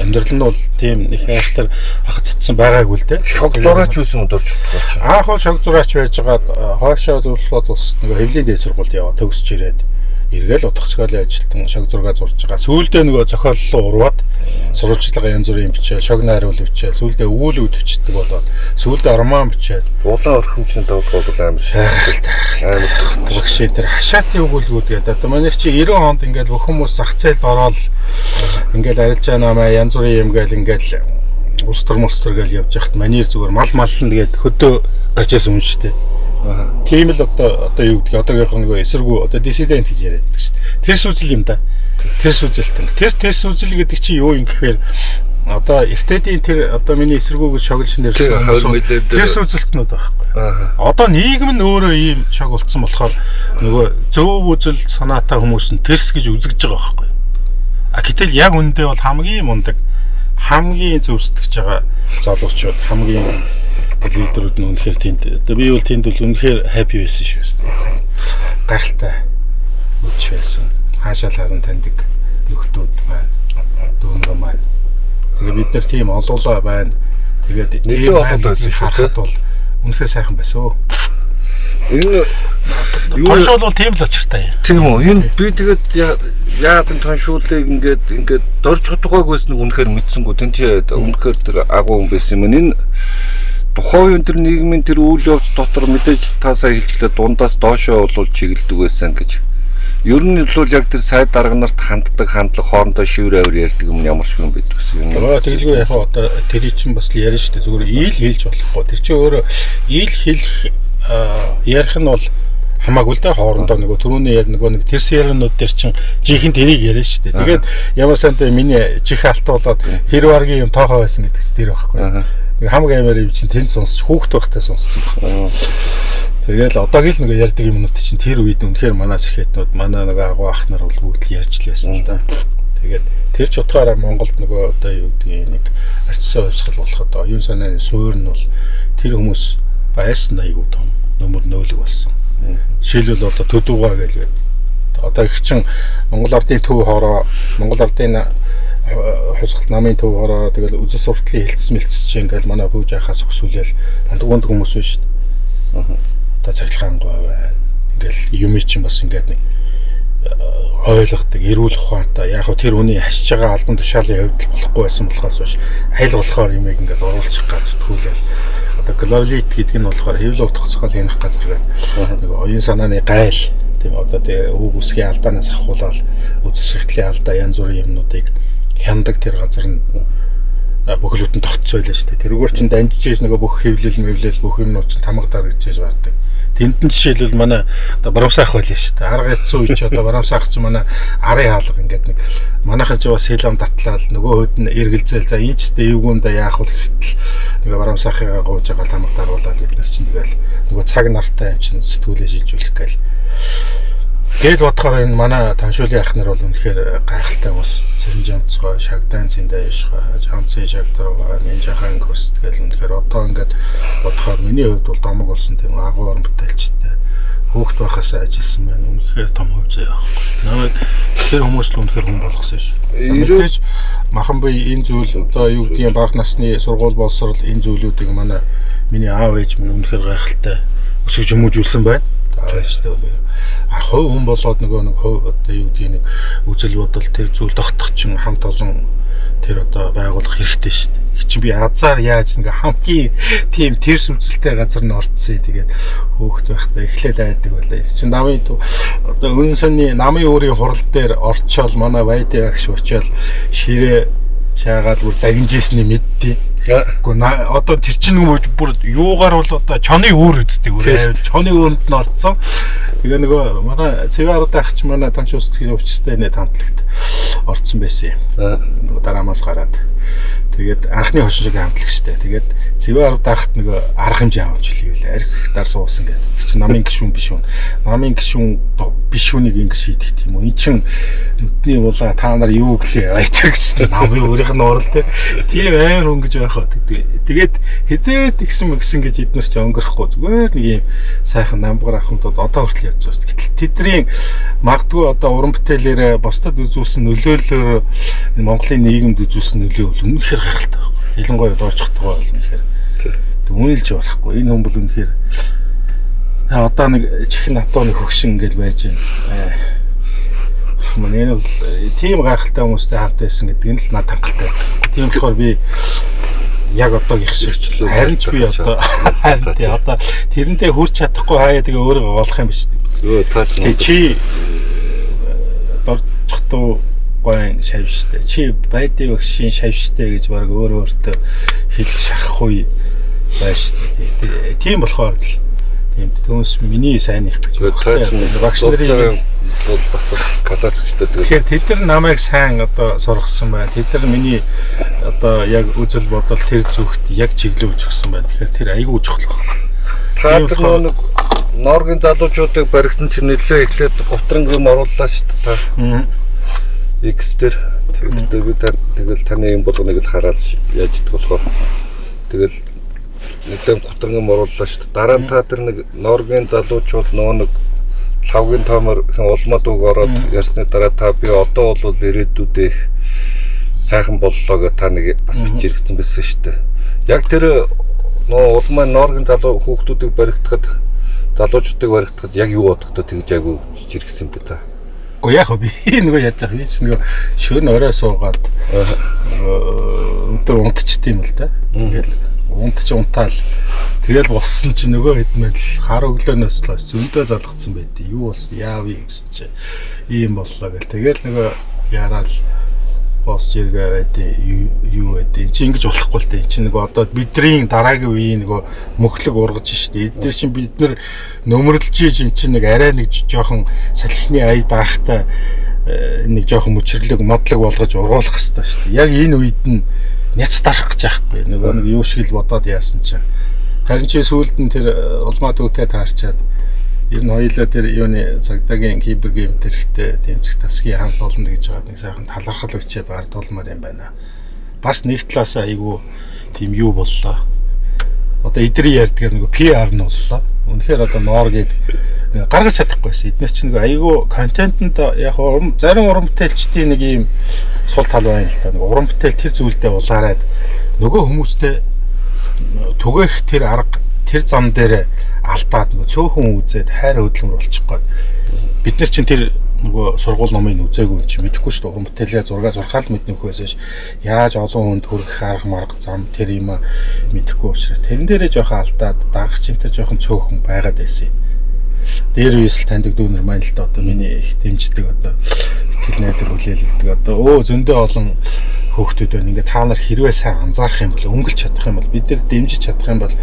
Амьдрал нь бол тийм их айхтар хах цэцсэн байгаагүй л дээ. Шог зураач байсан дурч бодож. Анх бол шог зураач байжгаад хоошоо зөвлөлөд ус нэг хэвлэлийн дэд сургуульд яваа төгсч ирээд эргээл утгацгаалын ажилтан шог зураг зурж байгаа. Сүүлдээ нөгөө зохиоллоо урваад сурвалжлага янз бүрийн бичээ, шог найруул бичээ, сүүлдээ үүлүүд бичдэг болоод сүүлдээ роман бичээд улаан орхимчны тоглоом бол амар багшийн тэр хашаатын өгүүлбүүд гэдэг. Одоо манай чи 90 онд ингээд бүх хүмүүс зах зээлд ороод ингээд арилжаа намаа янз бүрийн юм гээл ингээд улс төр гээл явж яхад манер зүгээр мал нь тэгээд хөдөө гарч ирсэн юм шүү дээ. Тийм л одоо юу гэдэг одоогийнх нэг эсэргүү одоо диссидент гэж яриад байдаг шүү дээ. Тэрс үзэл юм да. Тэрс үзэлтэн. Тэрс үзэл гэдэг чинь юу юм гэхээр одоо эртээдийн тэр одоо миний эсэргүүг шоглож нэрсэн тэрс үзэлтнүүд байхгүй. Одоо нийгэм нь өөрөө ийм шог болцсон болохоор нөгөө зөв үзэл санаатай хүмүүс нь тэрс гэж үзэж байгаа байхгүй. А гэтэл яг үндэ бол хамгийн мундаг хамгийн зөв сэтгэж байгаа залуучууд хамгийн лидерүүд нь үнэхээр тэнд. Одоо би бол тэнд бол үнэхээр happy байсан шүү дээ. Гайхалтай үуч байсан. Хаашаал харан таньдаг нөхдүүд байна. Дүүнэр маань. Тэгээд бид нар тийм олоолаа байна. Тэгээд нэлээд олон байсан шүү дээ. Бол үнэхээр сайхан байсан өө. Энэ тоншуул бол тийм л очиртай. Тийм үү. Энэ би тэгээд яагаад энэ тоншуулыг ингээд дорж чадахгүйгээс нэг үнэхээр мэдсэнгүү. Тэн чи үнэхээр тэр агуу хүн байсан юм. Энэ тухайн үеийн тэр нийгмийн тэр үйл явц дотор мэдээж та сая хэлжлээ дундаас доошоо бол чиглэдэг байсан гэж. Ер нь бол яг тэр сайд дарга нарт ханддаг хандлага хоорондоо шивэр авир ярьдаг юм ямар шиг юм байдаг гэсэн юм. Тэгэлгүй яг одоо тэрий чинь бас л ярина шүү дээ. Зүгээр ийл хэлж болохгүй. Тэр чинь өөрөө ийл хэлэх ярих нь бол хамаагүй л дээ хоорондоо нөгөө түрүүний яг нэг тэрс яринууд дээр чинь жинхэнэ тэрийг яриа шүү дээ. Тэгээд ямар сандаа миний чих алтуулаад тэр варгийн юм тоохоо байсан гэдэг чинь тэр байхгүй. Хамаг аймаар юм чинь тэнд сонсч хүүхд байхтай сонссон. Тэгэл одоогийн л нэг ярьдаг юмнууд чинь тэр үед үнэхээр манай сэхэтнүүд манай нэг агуу ах нар бол бүгд л ярьж л байсан л да. Тэгээд тэр ч утгаараа Монголд нөгөө одоо юу гэдгийг нэг арчсан хувьсгал болоход оюун санааны суурь нь бол тэр хүмүүс байсан айгүй том нөмөр нөөлөг болсон. Жишээлбэл одоо төдөөгаа гэж байна. Одоо их чин Монгол ардын төв хороо Монгол ардын хувьсгал намын төв хороо тэгэл үзэл суртлын хилцсэн мэлцсэн ингээл манай хөөж яхаас өсвөлэл дунд хүмүүс биш шүү дээ. Одоо цахилгаан гой байна. Ингээл юм чинь бас ингээд нэг ойлгодог, эрүүл ухаантай. Яг хөө тэр хүний хашиж байгаа албан тушаалын хувьд болохгүй байсан болохоос биш. Айл болохоор юмыг ингээд оруулчих гад зүтгүүлээл. Одоо глобалит гэдэг нь болохоор хэвлэл утгацгал хянах газар гэдэг. Нэг оюун санааны гайл тийм одоо тэгээ үг үсгийн алдаанаас ахуулаад үзэсгэлтлийн алдаа янз бүрийн юмнуудыг хяндаг тэр газар нь бүхлүүд нь тогтцоо байлаа шүү дээ. Тэрүүгээр чинь данжиж нөгөө бүх хэвлэл мэвлэл бүх юмнууд чинь тамгадаар гэж бардаг. Тэнд нь жишээлбэл манай одоо барамсаах байлаа шүү дээ. Арга эцсэн үе чи одоо барамсаах чи манай арын хаалга ингээд нэг манайхан ч бас хилам татлаад нөгөө хэд нь эргэлзээл за энэ ч гэдэг юугуунда яах вэ гэхтэл нөгөө барамсаахыгаа гууж байгаа тамгадаар болоод бид нар чинь тэгэл нөгөө цаг нартай юм чинь сэтгүүлээ шилжүүлэх гээл. Гэл бодохоор энэ манай таншуулын ах нар бол үнэхээр гайхалтай хүмүүс. Сэрэнжамцгой, шагдаан цэндайшгаа, жамцын шагдраа, нинжахан көст гэл үнэхээр одоо ингээд бодохоор миний хувьд бол домог болсон тийм агуу орон бүтээлчтэй. Хөөхт байхаас ажилласан байна. Үнэхээр том хувь заяа байхгүй. Намайг тэр хүмүүс л үнэхээр хүн болгосон ш. Ирээж махан бие энэ зүйл одоо юу гэдгийг бага насны сургууль боловсрол энэ зүйлүүдийг миний аав ээж минь үнэхээр гайхалтай өсгөж хүмүүжүүлсэн байна. Тааштай бол хувь хүн болоод нэг хувь одоо юу гэдгийг нэг үзэл бодол тэр зүйл тогтох чинь хамт олон тэр одоо байгуулах хэрэгтэй шүү дээ. Их чи би азар яаж ингээ хамгийн тийм тэрс үзэлтэй газар нь орцсон. Тэгээд хөөхт байхдаа эхлээд айдаг байлаа. Чи намын одоо өн сонны намын өөрийн хурал дээр орчоол манай вайд агш очиод ширээ шаагаад бүр загинжсэн юм мэдтий. Гэхдээ одоо тэр чинь бүр юугаар бол одоо чоны үүр үздэг үү? Чоны үүрэнд нь орцсон. Тэгээ нөгөө манай цэвэрд ахч манай танч устгийн өвчтэй нэ хамтлагт орцсон байсан юм. Нөгөө дараамаас гараад. Тэгээд анхны хошин шиг хамтлагчтай. Тэгээд цэвэрд ахт нөгөө арга хэмжээ авч хэлээ. Архитаар суусан гэдэг. Чи намын гишүүн биш үү? Намын гишүүн биш үнийг ингэ шийдэх тийм үү? Энд чин нүдний улаа та нар юу гэлээ айтер гэсэн намын өөрийнх нь урал тийм амар өнгөж байх. Тэгээд хизээд гисэн гэж эднэр ч өнгөрөхгүй зүгээр нэг юм сайхан намбар ахмадууд одоо хүртэл явж байгаа. Гэтэл тэдний магадгүй одоо уран бүтээлээр бусдад үзүүлсэн нөлөөлөөр Монголын нийгэмд үзүүлсэн нөлөө бол үнэхээр гайхалтай байна. Ялангуяа дооцохдгоо бол үнэхээр үнэлж болохгүй. Энэ хүн бол үнэхээр одоо нэг чихэн атууны хөгшин гэж байж байна. Энэ бол тийм гайхалтай хүмүүстэй хамт байсан гэдэг нь л надад хангалттай. Тийм болохоор би яг одоогийн шиг харин ч би одоо тэрнтэй хүрч чадахгүй хаяа тэгээ өөрөө олох юм биш. Тэгээ чи дорчхтуу гойн шавьштай. Чи байдгийн багшийн шавьштай гэж баг өөртөө хэлэх шахахгүй байж. Тийм болохоор л тийм төөс миний сайных гэж багш нарын бол бас катастрофчтэй. Тэгэхээр тэд нар намайг сайн одоо сургасан байна. Тэд нар миний одоо яг үзэл бодол тэр зүгт яг чиглүүлж өгсөн байна. Тэгэхээр тэр айгүй чухал байна. Та нэг Норгийн залуучуудыг баригдсан чинь нэлээ эхлээд гутрангийн орууллаа шүү дээ та. X дээр тэгээд би тэгэл таны юм болгоныг л хараад яаж идэх болохоор тэгэл нэгэн гутрангийн орууллаа шүү дээ. Дараа нь та тэр нэг Норгийн залуучууд нэг лавгийн тоомор улмад үг ороод ярьсны дараа та би одоо бол ирээдүйдээ сайхан боллоо гэж та нэг бас бичирэгдсэн байсан шүү дээ. Яг тэр улмаа Норгийн залуу хүүхдүүдийг баригдахад залуучуудыг баригдахад яг юу бодохдоо тэгж айгу бичирэгсэн бэ та. Гэхдээ яг би нөгөө яаж яах вэ? Нөгөө шөнө орой суугаад өдөр унтчихдээ юм л да. Тэгэл унтаал. Тэгэл болсон чи нөгөө хэдмэл хар өглөөнөөс л зөндөө залгацсан байдیں۔ Юу болсон яав юм гэсэн чи ийм боллоо гэл. Тэгэл нөгөө яраал пост иргээ байдیں۔ Юу байдیں۔ Чи ингэж болохгүй л дээ. Чи нөгөө одоо бидний дараагийн үеийн нөгөө мөхлөг ургаж штэ. Эдгээр чи бид нар нөмөрлж ин чи нэг арай нэг жоохон салхины ая даахтай нэг жоохон мөчрлөг модлог болгож ургуулах хэрэгтэй штэ. Яг энэ үед нь няц дарах гэж яахгүй. Нөгөө нэг юу шиг л бодоод яасан чинь Харин чи сүүлд нь тэр улмаа дүүтэй таарчаад ер нь хоёулаа тэр юуны цагдаагийн кибер гейм тэрхтээ тэмцэх тасгийн хамт олно гэж байгаа нэг сайхан талархал өчөөд гард улмаар юм байна. Бас нэг талаас айгүй тийм юу боллоо. Одоо эдний ярьдгаар нэг PR нь боллоо. Үнэхээр одоо Норгийг гаргаж чадахгүйсэн. Эднээс чинь нэг айгүй контентэнд яг зарим уран бүтээлчдийн нэг ийм сул тал байна л та. Нэг уран бүтээл тэр зүйлдээ улаарад нөгөө хүмүүстэй түгээх тэр арга тэр зам дээр алдаад нөгөө цөөхөн үзээд хайр хөдөлмөр болчих гээд бид нар чинь тэр нөгөө сургууль номыг үзээгүй юм чи мэдэхгүй шүү дээ. Уран бүтээлээ зургаал мэднэх хөөсөж яаж олон хүнд хүрэх арга марга зам тэр юм мэдэхгүй учраас тэрэн дээрээ жоохон алдаад дагах чинь тэр жоохон цөөхөн байгаад байсан юм. Дээр үеэс таньдаг дүүнер маань л да одоо миний их дэмждэг одоо итгэл найдар хүлээлгдэг одоо зөндөө олон хөөхтүүд байна. Ингээ та нар хэрвээ сайн анзаарах юм бол өнгөлж чадах юм бол бид нар дэмжиж чадах юм бол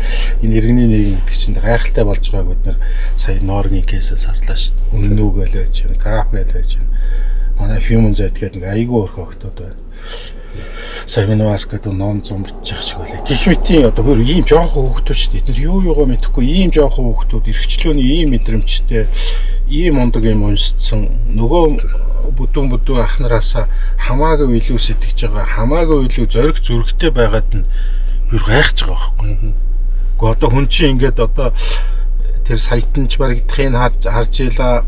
энэ иргэний нийгэм гэдэг чинь гайхалтай болж байгааг бид нар сая Норгийн кейсээс харлаа шүү дээ. Үннүүг л байж байна, граф л байж байна. Манай Human Z гэдэг нэг айгүй өөр хөөхтүүд байна. Сая Минвас гэдэг ном зам бичих шиг байлаа. Гэх мэтийн одоо бүр ийм жоохон хөөхтүүд шүү дээ. Эдгээр юу юугаа мэдэхгүй ийм жоохон хөөхтүүд эрхчлөөний ийм мэдрэмжтэй ийм ундаг юм уншсан нөгөө бүдүүн ахнараасаа хамаагүй илүү сэтгэж байгаа хамаагүй илүү зориг зүрхтэй байгаад нь бүр гайхаж байгаа байхгүй. Гэхдээ одоо хүн чинь ингээд одоо тэр сайтанч баригдахыг харж ийлаа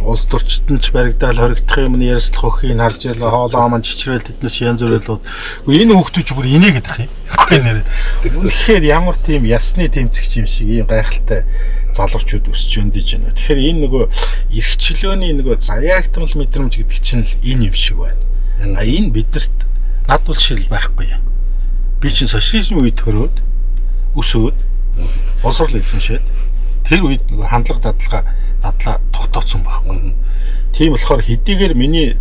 улс төрчтөнч баригдаал хоригдох юм нь ярьслах өхийг харж ийлаа хоолоо маань чичрээл тэднээс янз бүрэл энэ хүүхдүүч бүр инээгээд ах юм. Үгүй нэрээ. Тэгэхээр ямар тийм ясны тэмцэгч юм шиг ийм гайхалтай залуучууд өсч өндөж байна. Тэгэхээр энэ нөгөө эрхчлөөний нөгөө заяагтмал мэдрэмж гэдэг чинь л энэ юм шиг байна. А энэ биднэрт над бол шил байхгүй юм. Би чинь социализм үед төрөөд өсөөд боловсрол эзэмшээд тэр үед нөгөө хандлага дадлаа тогтооцсон байхгүй. Тийм болохоор хэдийгээр миний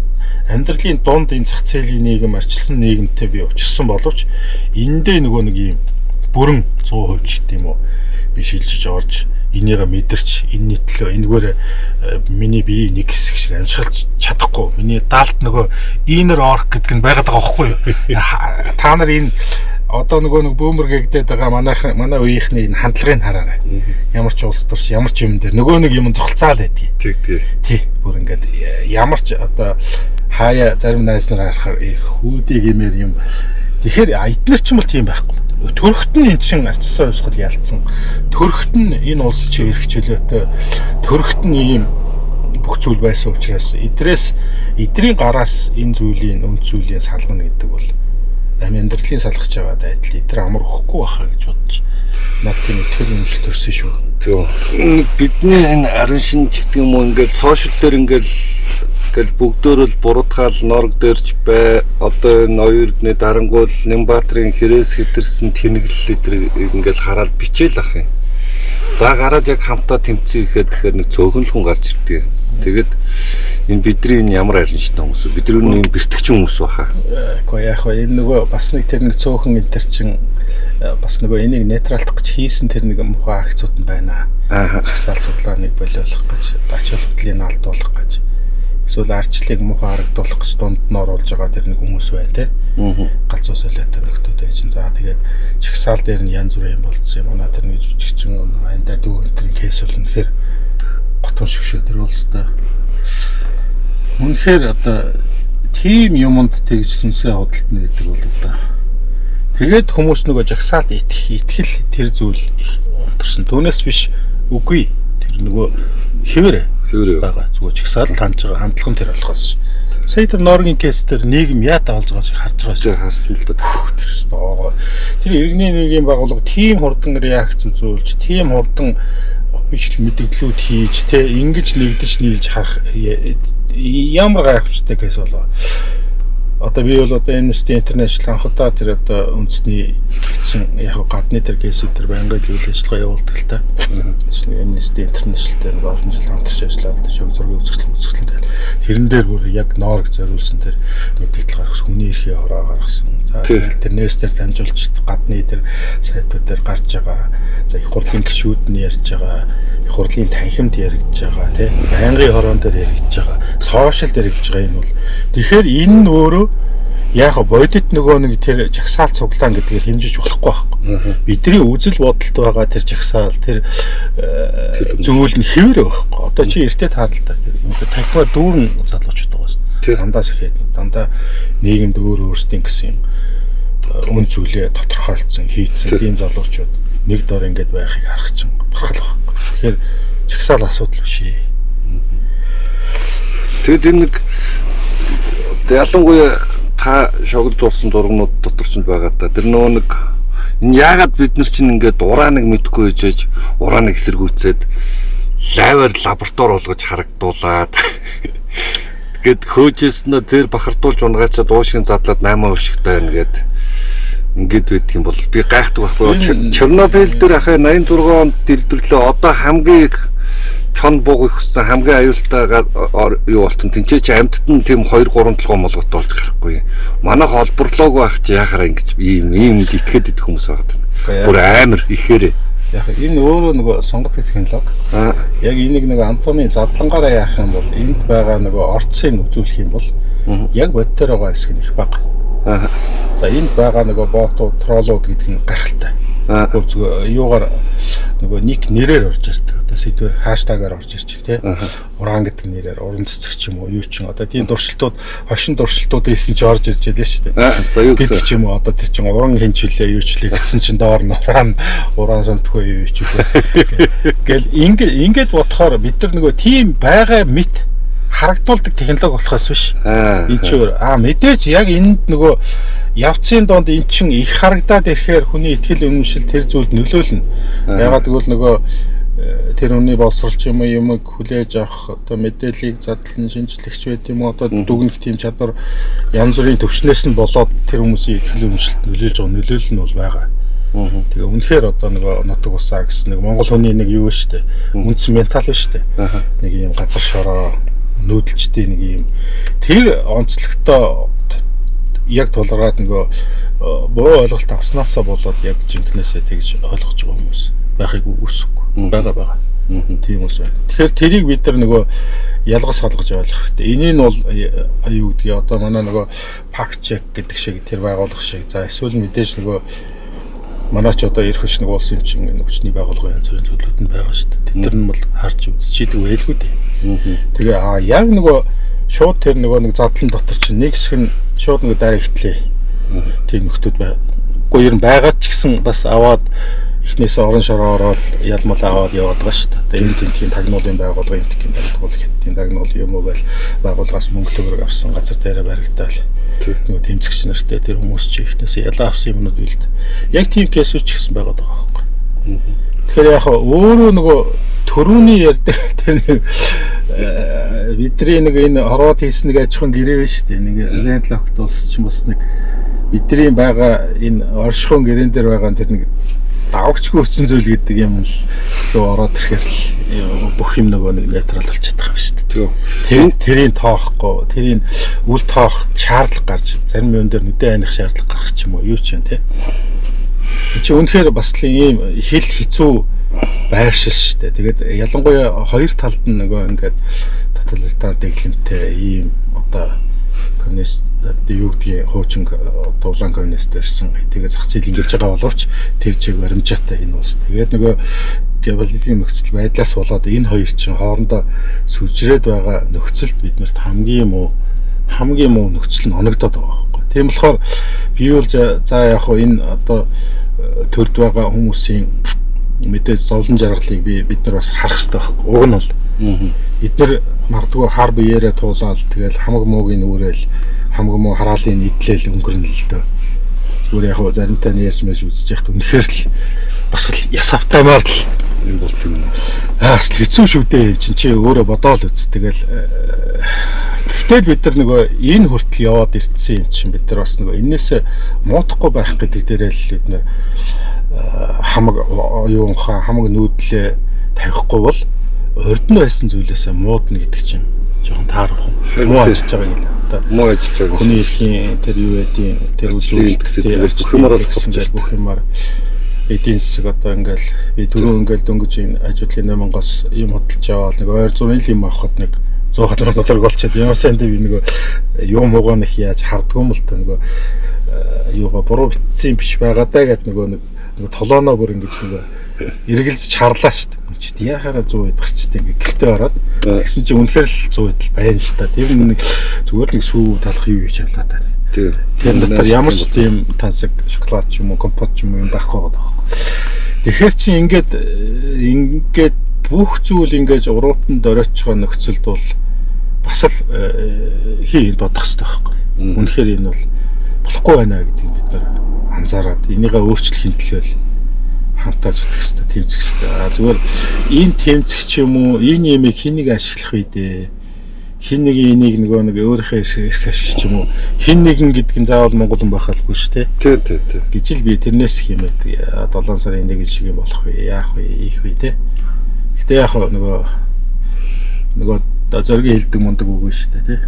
амьдралын дунд энэ зах зээлийн нийгэм арчилсан нийгэмтэй би учирсан боловч эндээ нөгөө нэг юм бүрэн 100% гэдэг юм уу би шилжиж орж энийгээ мэдэрч энэний төлөө энэгээр миний бие нэг хэсэг шиг амжилж чадахгүй миний даалт нөгөө inner orc гэдэг нь байгаад байгаа байхгүй юу. Та нар энэ одоо нөгөө нэг бөөмөр гэгдээд байгаа манай үеийнхний энэ хандлагыг хараарай. Ямар ч улс төрч ямар ч юм дээр нөгөө нэг юм цогцолцаал байдгийг. Тий. Бүр ингээд ямар ч одоо хаяа зарим найз нар харахаар хүүдийг имээр юм. Тэгэхээр эднэр ч юм бол тийм байхгүй. Төрөхт нь эн чин арчсан хувьсгал ялцсан. Төрөхт нь энэ улс чи эрхчлөөтэй. Төрөхт нь ийм бүх зүйл байсан учраас эдрийн гараас энэ зүйлийн үнд зүйлийн салгана гэдэг бол амьдралын салгаж яваад адил эдгээр амар өгөхгүй байхаа гэж бодож над тийм итгэл үнэмшил төрсөн шүү. Тийм. Бидний энэ арын шинж гэдэг юм уу ингээд сошиал дээр ингээд бүгдөөрөл буруудгаал Норг дээрч бай одоо энэ оюурны дарангуул Нямбаатрын хэрээс хэтэрсэн тэнэглэл эдэр ингээд хараад бичээл ах юм. За гараад яг хамтаа тэмцээ ихэд тэгэхээр нэг цөөхөн л хүн гарч ирдэг. Тэгээд энэ бидний энэ ямар арин шин хүмүүс вэ? Бидний энэ бэртгчин хүмүүс баха. Гэхдээ яг хөө энэ нөгөө бас нэг тэр нэг цөөхөн энэ төр чин бас нөгөө энийг нейтралдах гэж хийсэн тэр нэг мухаа акцууд нь байна. Жагсаал цуглааныг болиулах гэж, ачаал хөдлийн алдуулах гэж. Эсвэл арчлыг мухаа харагдуулах гэж дунд нь оруулж байгаа тэр нэг хүмүүс байна те. Галзуу солиотой нөхдүүд байж. За тэгээд жагсаал дээр нь янз бүрийн юм болцсон юм. Манай тэр нэг жижигчин андаа дүү энтрийн кейс бол үнэхээр готон шиг шүү тэр улстай. Үнэхээр одоо тийм юмд тэгжсэнсээ худалдана гэдэг бол одоо тэгээд хүмүүс нөгөө жагсаалд итгэл тэр зүйл их унтарсан. Түүнээс биш үгүй тэр нөгөө хэвэр байгаа зүгээр жагсаал хандж байгаа хандлага нь тэр болохоос. Сая тэр Норгийн кейс дээр нийгэм яатаа болж байгааг харж байгаа харсан л да. Тэр иргэний нийгмийн байгууллага тийм хурдан реакц үзүүлж, тийм хурдан офишл мэдээлэлүүд хийж, тэ ингэж нэгдэж нийлж харах ямар гайхамшигтай кейс болоо. Одоо би бол одоо Amnesty International анхудаа тэр одоо үндэсний гихцэн яг гадны тэр кейсүүд тэр байнгын үйл ажиллагаа явуулдаг л та. Amnesty International дээр олон жил хамтарч ажиллаад шог зургийн үзэсгэлэн гэл. Тэрэн дээр бүр яг Норг зориулсан тэр мэдээлэл гаргах хүний эрхээ хороо гаргасан. За тэр нээстээр дамжуулж гадны тэр сайтууд дээр гарч байгаа. За их хурлын гишүүд нь ярьж байгаа. Их хурлын танхимд яригдж байгаа тий. Байнгын хороон дээр яригдж байгаа. Сошиал дээр яригдж байгаа энэ бол тэгэхээр энэ нь өөрөө Яг бодит нөгөө нэг тэр жагсаал цуглаан гэдгээр хэмжиж болохгүй байхгүй. Бидний үзэл бодолд байгаа тэр жагсаал тэр зүйл нь хэвээр байхгүй. Одоо чи эртээ таарал та тэр юм тахива дүүрэн залуучууд байгаа шүү. Дандаа сэхэд дандаа нийгэмд өөр өөрсдийн гэсэн юм үн зүйлээ тодорхойлцсон хийцэн тийм залуучууд нэг дор ингэж байхыг харах чинь бахал байхгүй. Тэгэхээр жагсаал асуудал биш ээ. Тэгэд энэ нэг ялангуяа та шогд дурсан зургнууд дотор ч байгаа та. Тэр нөгөө нэг энэ яагаад бид нар чинь ингээд урааныг мэдгүй ээжэж урааныг эсэргүүцээд лайваар лаборатори болгож харагдуулаад тэгээд хөөжснөө зэр бахардуулж унгачаад уушгийн задлаад 8 уушигтай байна гэд ингээд байдаг юм бол би гайхдаг байхгүй. Чернобыль дээр ахаа 86 онд дэлбэрлээ. Одоо хамгийн их чон бууг ихсэн хамгийн аюултай юу болтон тэнцээ чи амьтад нь тийм 2 3 толгой молгот болж гарахгүй. Манайх олборлоогүй байх чи яхаараа ингэж ийм итгэхэд идэх хүмүүс байгаа. Бүр амар ихээрээ. Яг энэ өөрөө нөгөө сонгодог технологи. Яг энийг нэг антомын задлангаараа яах юм бол энд байгаа нөгөө орцыг үзүүлэх юм бол яг бодтоор байгаа хэсэг нь их бага. За энд байгаа нөгөө ботууд, троллууд гэдэг нь гайхалтай. Бүр зүгээр юугаар нөгөө ник нэрээр орж ирдэг. Одоо сэдвэр хаштагаар орж ирчих тий. Уран гэдэг нэрээр уран цэцэг ч юм уу юу ч юм. Одоо тийм дуршилтууд, хошин дуршилтууд ийсэн ч орж ирж байлаа шүү дээ. За юу гэсэн ч юм уу одоо тэр чин уран хинчүүлээ юу ч лээ гэсэн чин доор нь уран сонтгүй юу ч үгүй. Гэл ингээд бодохоор бид нар нөгөө тийм байгаа мэт харагдуулдаг технологи болохоос биш. Энд чи мэдээж яг энд нөгөө явцын донд эн чин их харагдаад ирэхээр хүний ихтгэл үнэмшил тэр зүйлд нөлөөлнө. Ягаад гэвэл нөгөө тэр хүний боловсролч юм юмыг хүлээж авах одоо мэдээллийг задлан шинжлэхч байт юм одоо дүгнэх тийм чадвар янз бүрийн төвчнээс нь болоод тэр хүмүүсийн ихтгэл үнэмшилд нөлөөлж байгаа нөлөөлөл нь бол байгаа. Тэгээ үнэхээр одоо нөгөө нутаг усаа гэсэн нэг Монгол хүний нэг юу шүү дээ. Үндсэн ментал шүү дээ. Нэг юм газар шороо нүүдэлчтэй нэг юм тэр онцлогтой яг тулгараад нөгөө буруу ойлголт авснаасаа болоод яг жинкнээсээ тэгж ойлгож байгаа хүмүүс байхыг үгүйсэхгүй байгаа. Тийм үс байна. Тэгэхээр тэрийг бид нар нөгөө ялгаж салгаж ойлгох хэрэгтэй. Энийг нь бол юу гэдгийг одоо манай нөгөө факт чек гэдэг шиг тэр байгууллага шиг за эсвэл мэдээж нөгөө манай ч одоо эрх хүч нэг улсын чинь хүчний байгууллагын янз бүрийн төлөвлөлт нь байгаа шүү дээ. Тэд нар нь бол харж үзчихийдэг байлгүй дээ. Тэгээ яг нөгөө шууд тэр нөгөө нэг задлан дотор чинь нэг хэсэг нь шууд нөгөө дайрагтлээ. Тийм нөхдүүд байгагүй ер нь байгаад ч гэсэн бас аваад эхнээсээ орон шороо ороод ялмал аваад яваад байгаа шүү дээ. Энэ тентгийн тагнуулын байгууллага энэ тентгийн байгууллага хэдийн тагнуул юм уу байл байгууллагаас мөнгө төгрөг авсан газар дээрээ баригдаал. Нөгөө тэмцэгч нартай тэр хүмүүс чи эхнээсээ ялаа авсан юмнууд билд. Яг тийм кейсүүд ч гэсэн байгаад байгаа байхгүй. Тэгэхээр яг өөрөө нөгөө төрөүний ярьдаг тэр бидний нэг энэ ороод хийсэн нэг аж ахуйн гэрээ байна шүү дээ. Нэг лендлокт улс ч бас нэг бидний байгаа энэ оршихуйн гэрээн дээр байгаа тэр нэг давагч гүйцэн зүйл гэдэг юм л ороод ирэхээр л бүх юм нөгөө нэг нейтрал болчиход байгаа юм шүү дээ. Тэрийг тоохгүй, тэрийг үл тоох шаардлага гарч зарим юм дээр нүдэн айнах шаардлага гарах ч юм уу юу ч юм те. Чи үнэхээр бас л ийм хэл хэцүү байршил шүү дээ. Тэгээд ялангуяа хоёр талд нь нөгөө ингээд тоталитар дэглэмтэй ийм одоо коммунист юу гэдгийг хуучин дулаан коммунист ирсэн. Тэгээд зах зээл ингэж байгаа боловч тэр чиг баримжаатай энэ улс. Тэгээд нөгөө геополитикийн нөхцөл байдлаас болоод энэ хоёр чинь хоорондоо сүлжрээд байгаа нөхцөлд биднэрт хамгийн муу нөхцөл нь оногдоод байгаа байхгүй. Тийм болохоор би бол за яг хөө энэ одоо төрд байгаа хүмүүсийн мэдээж зовлон жаргалыг бид нар бас харах хэрэгтэй байхгүй. Уг нь бол эдгээр магадгүй хар биеэрээ туулаад тэгэл хамаг муугийн нүрэл хамаг муу хараалын идлэл өнгөрнө л дөө. Зүгээр яг заримтай нь ярьж мэж үзэж яхад үнэхээр л бас л яс автаймаар л юм болт юм. Бас л хэцүү шүү дээ. Чи өөрөө бодоол үз. Тэгэл гэтэл бид нар нөгөө энэ хүртэл яваад ирсэн юм чинь бид нар бас нөгөө энээсээ муутахгүй байх гэдэг дээрээ л бид нар хамаг нүүдлээ тавихгүй бол урд нь байсан зүйлээсээ муудна гэдэг чинь жоохон таарах юм. Муу ажиллаж байгаа юм л. Одоо муу ажиллаж байгаа. Хүний эрхийн тэр юу байдیں۔ Тэр үзүүлэлт гэсэн бүх юмар эдийн засаг одоо ингээл би түрүү ингээл дөнгөж энэ ажлын 8-аас юм хөдөлж аваад нэг ойр 100 юм авахд нэг 100 доллар болчиход ямар сайн би нэг юм уугаа нэг яаж хардггүй юм л та нөгөө юугаа буруу битсэн биш байгаа даа гэд нөгөө толооноо бүр ингэж нөгөө эргэлзэж харлаа шүү дээ. Чи яхаараа 100 идэх гарчтай ингээ гэртээ ороод тэгсэн чинь үнэхээр л 100 идэл байна шүү дээ. Тэр нэг зүгээр л сүү талах юу хийж авлаа та. Тэр дотор ямар ч тийм тансаг шоколад ч юм уу компот ч юм уу байхгүй байгаа. Тэгэхээр чи ингээд бүх зүйл ингэж уруутанд оройтж байгаа нөхцөлд бол бас л бодох хэрэгтэй байхгүй. Үнэхээр энэ бол болохгүй байна гэдгийг бид нар анзаараад энийгээ өөрчлөхийн төлөө хамтаа зүтгэх хэрэгтэй, тэмцэх хэрэгтэй. Зүгээр энэ тэмцэх ч юм уу, энэ юмыг хин нэг ашиглах үедээ хин нэг энийг нөгөө нэг өөрийнхөө эрх ашиг ч юм уу хин нэгэн гэдг нь заавал монголон байхалгүй шүү дээ. Тий. Гэж л би тэрнээс хэмээд 7 сарын 1 шиг юм болох вэ, яах вэ, ийх вэ те. Гэтэ яг нөгөө зориг хэлдэг мундаг үг шүү дээ тий.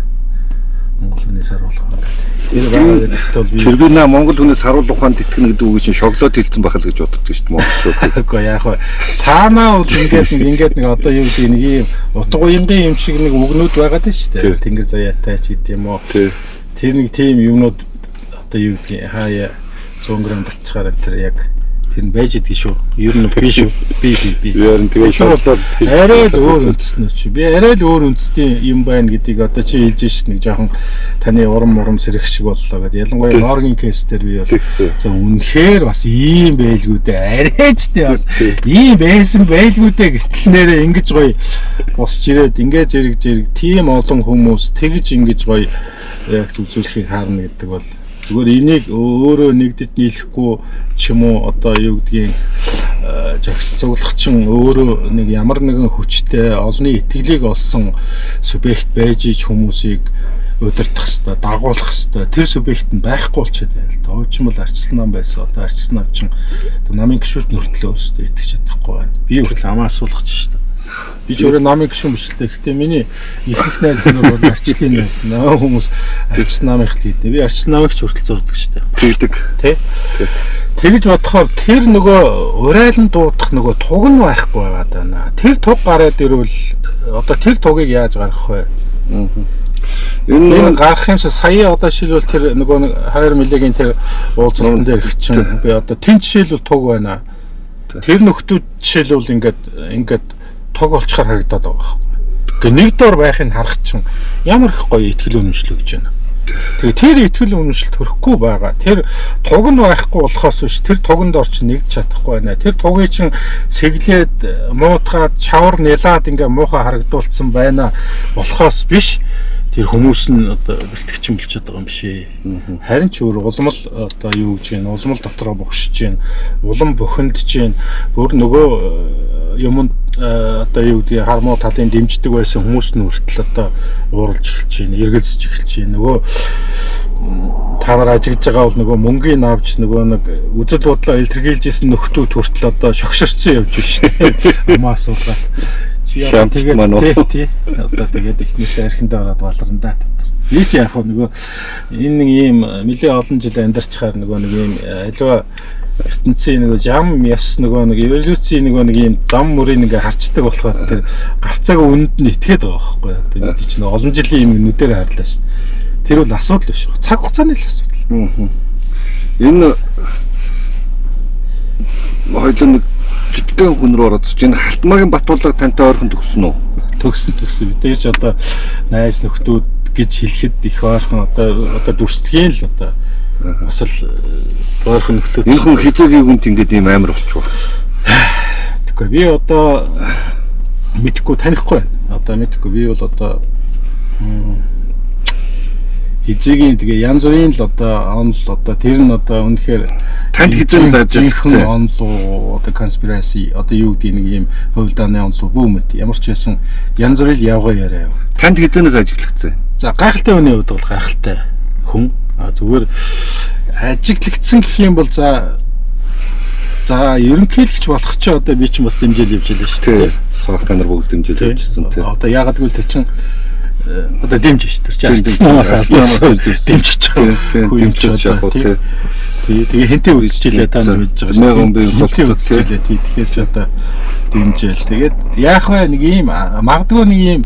Монгол хүнээс харуулах юм. Тэр би наа монгол хүнээс харуулах ухаанд итгэнэ гэдэг үг чинь шоколад хэлсэн байх л гэж боддог шүү дээ монголчууд. Үгүй яг цаанаа бол ингээд нэг одоо юу гэдэг нэг юм утга уянгийн юм шиг нэг үгнүүд байгаад байна шүү дээ. Тэнгэр заяатай ч гэдэг юм уу. Тэр нэг тийм юмнууд одоо юу гэдэг хаяа 100 г батчаар энэ яг тэр нь байж идэх шүү. Ер нь би шүү. Би. Ер нь тэгээ шоколад арай л өөр үндэснөө чи. Би арай л өөр үндэсний юм байна гэдгийг одоо чи хэлж ш нэг жоохон таны урам сэрэх шиг боллоо гэдэг. Ялангуяа Норгийн кейс дээр би бол за үнэхээр бас ийм байлгүй дээ. Арайч дээ бас ийм байсан байлгүй дээ гэтэл нэрээ ингэж гоё босч ирээд ингээ зэрэг тийм олон хүмүүс тэгж ингэж гоё яг үзүүлэхийг харна гэдэг бол зүгээр энийг өөрөө нэгдэд нийлэхгүй ч юм уу одоо юу гэдгийг жагс цуглахчин өөрөө нэг ямар нэгэн хүчтэй олонний итгэлийг олсон субъект байж ич хүмүүсийг удирдах хэвээр дагуулах хэвээр тэр субъект нь байхгүй болчиход байна л да. Уучмал арчилсан нам байсан одоо арчилсан навчин намын гişүүд нүртлээ өстө итгэж чадахгүй байна. Би хүртэл амаа асуулах ч шүү дээ. Би ч өөрөө намын гişүүн биш л дээ. Гэхдээ миний ихэнх найз нар бол арчлын найз наа хүмүүс арчилсан намынх л хийдэ. Би арчилсан намыг ч хүртэл зурдаг шүү дээ. Тэгдэг. Тэ. Тэгж бодохоор тэр нөгөө урайлан дуудах нөгөө туг нь байхгүй байгаад байна. Тэр туг гараад ирвэл одоо тэр тугийг яаж гаргах вэ? Энэ гарах юмс сая одоо шилбэл тэр нөгөө 2 милигийн тэр уулзалтан дээр чинь би одоо тэн жишээлбэл туг байна. Тэр нөхдүүд жишээлбэл ингээд туг олчхаар харагдаад байгаа байхгүй. Тэгээ нэг дор байхыг харах чинь ямар их гоё ихтгэл үнэмшлэг гэж байна. Тэгээ тэр ихтгэл үнэмшилт төрөхгүй байгаа. Тэр туг нь байхгүй болохоос биш тэр туганд орч нэгж чадахгүй байна. Тэр тугийг чинь сэглээд муутгаад чавар нэлаад ингээ муухай харагдуулсан байна. Болохоос биш тэр хүмүүс нь одоо бэлтгэгчин болчиход байгаа юм биш. Харин ч өөр улам л одоо юу гэж байна? Улам л дотроо богшиж байна. Улам бохиндж байна. Бүр нөгөө юмд одоо юу гэдэг хармуу талын дэмждэг байсан хүмүүс нь хүртэл одоо ууралж эхэлж байна, эргэлзэж эхэлж байна. Нөгөө та нар ажиглаж байгаа бол нөгөө мөнгөний навж нөгөө нэг үзэл бодлоо илэрхийлжсэн нөхдүүд хүртэл одоо шогшорцсон явж байна шүү дээ. Амаа асуулаад. Чи яа тэгээд тий. Одоо тэгээд эхнээсээ архиндаа ороод баларна да. Би ч яг нөгөө энэ нэг ийм нэлээд олон жил амьдарчаар нөгөө нэг ийм аливаа ертөнцийн нөгөө жам яс нөгөө нэг эволюцийн нөгөө нэг ийм зам мөрийг ингээ харцдаг болохоор тэр гарцааг үнэнд нь итгээд байгаа байхгүй юу. Одоо бид чинь олон жилийн юм нүдээр харлаа шүү. Тэр бол асуудал биш. Цаг хугацааны л асуудал. Энэ хоёул нэг жижигхэн хүн рүү ороод чинь Халтмаагийн Батуулга тантай ойрхон төгсөн үү? Төгсөн. Бид ч одоо найз нөхдүүд гэж хэлэхэд их ойрхон одоо дүрстгийн л одоо бас л ойрхон нөхдүүд. Энэ хүн хизээгийн хүнт ингээд ийм амар болчихоо. Тэгэхгүй би одоо мэдхгүй танихгүй байна. Одоо мэдхгүй би бол одоо хизээгийн тэгээ янз бүрийн л одоо онл одоо тэр нь одоо үнэхээр танд хизээнээс ажигласан онл одоо конспираси одоо юу гэдэг нэг юм хувилдааны онл бүүмэд ямар ч байсан янз бүрийн явгаа яриа. Танд хизээнээс ажиглагдсан. За гайхалтай хүний хувьд бол гайхалтай хүн. Зүгээр ажиглагдсан гэх юм бол за ерөнхийлөгч болох ч одоо би ч бас дэмжээл явж байлаа шүү дээ. Сорох та нар бүгд дэмжээл явжсэн тий. Одоо яагаад гэвэл тэр чинь одоо дэмжиж шүү. Тэр чинь намаас алдсан дэмжиж байгаа. Дэмжиж байгаа тий. Тэгээ хэнтэй үзчихлээ та нар мэдж байгаа. Хэнтэй үзчихлээ тий. Тэгэхээр ч одоо дэмжээл. Тэгээд яах вэ нэг ийм магадгүй нэг ийм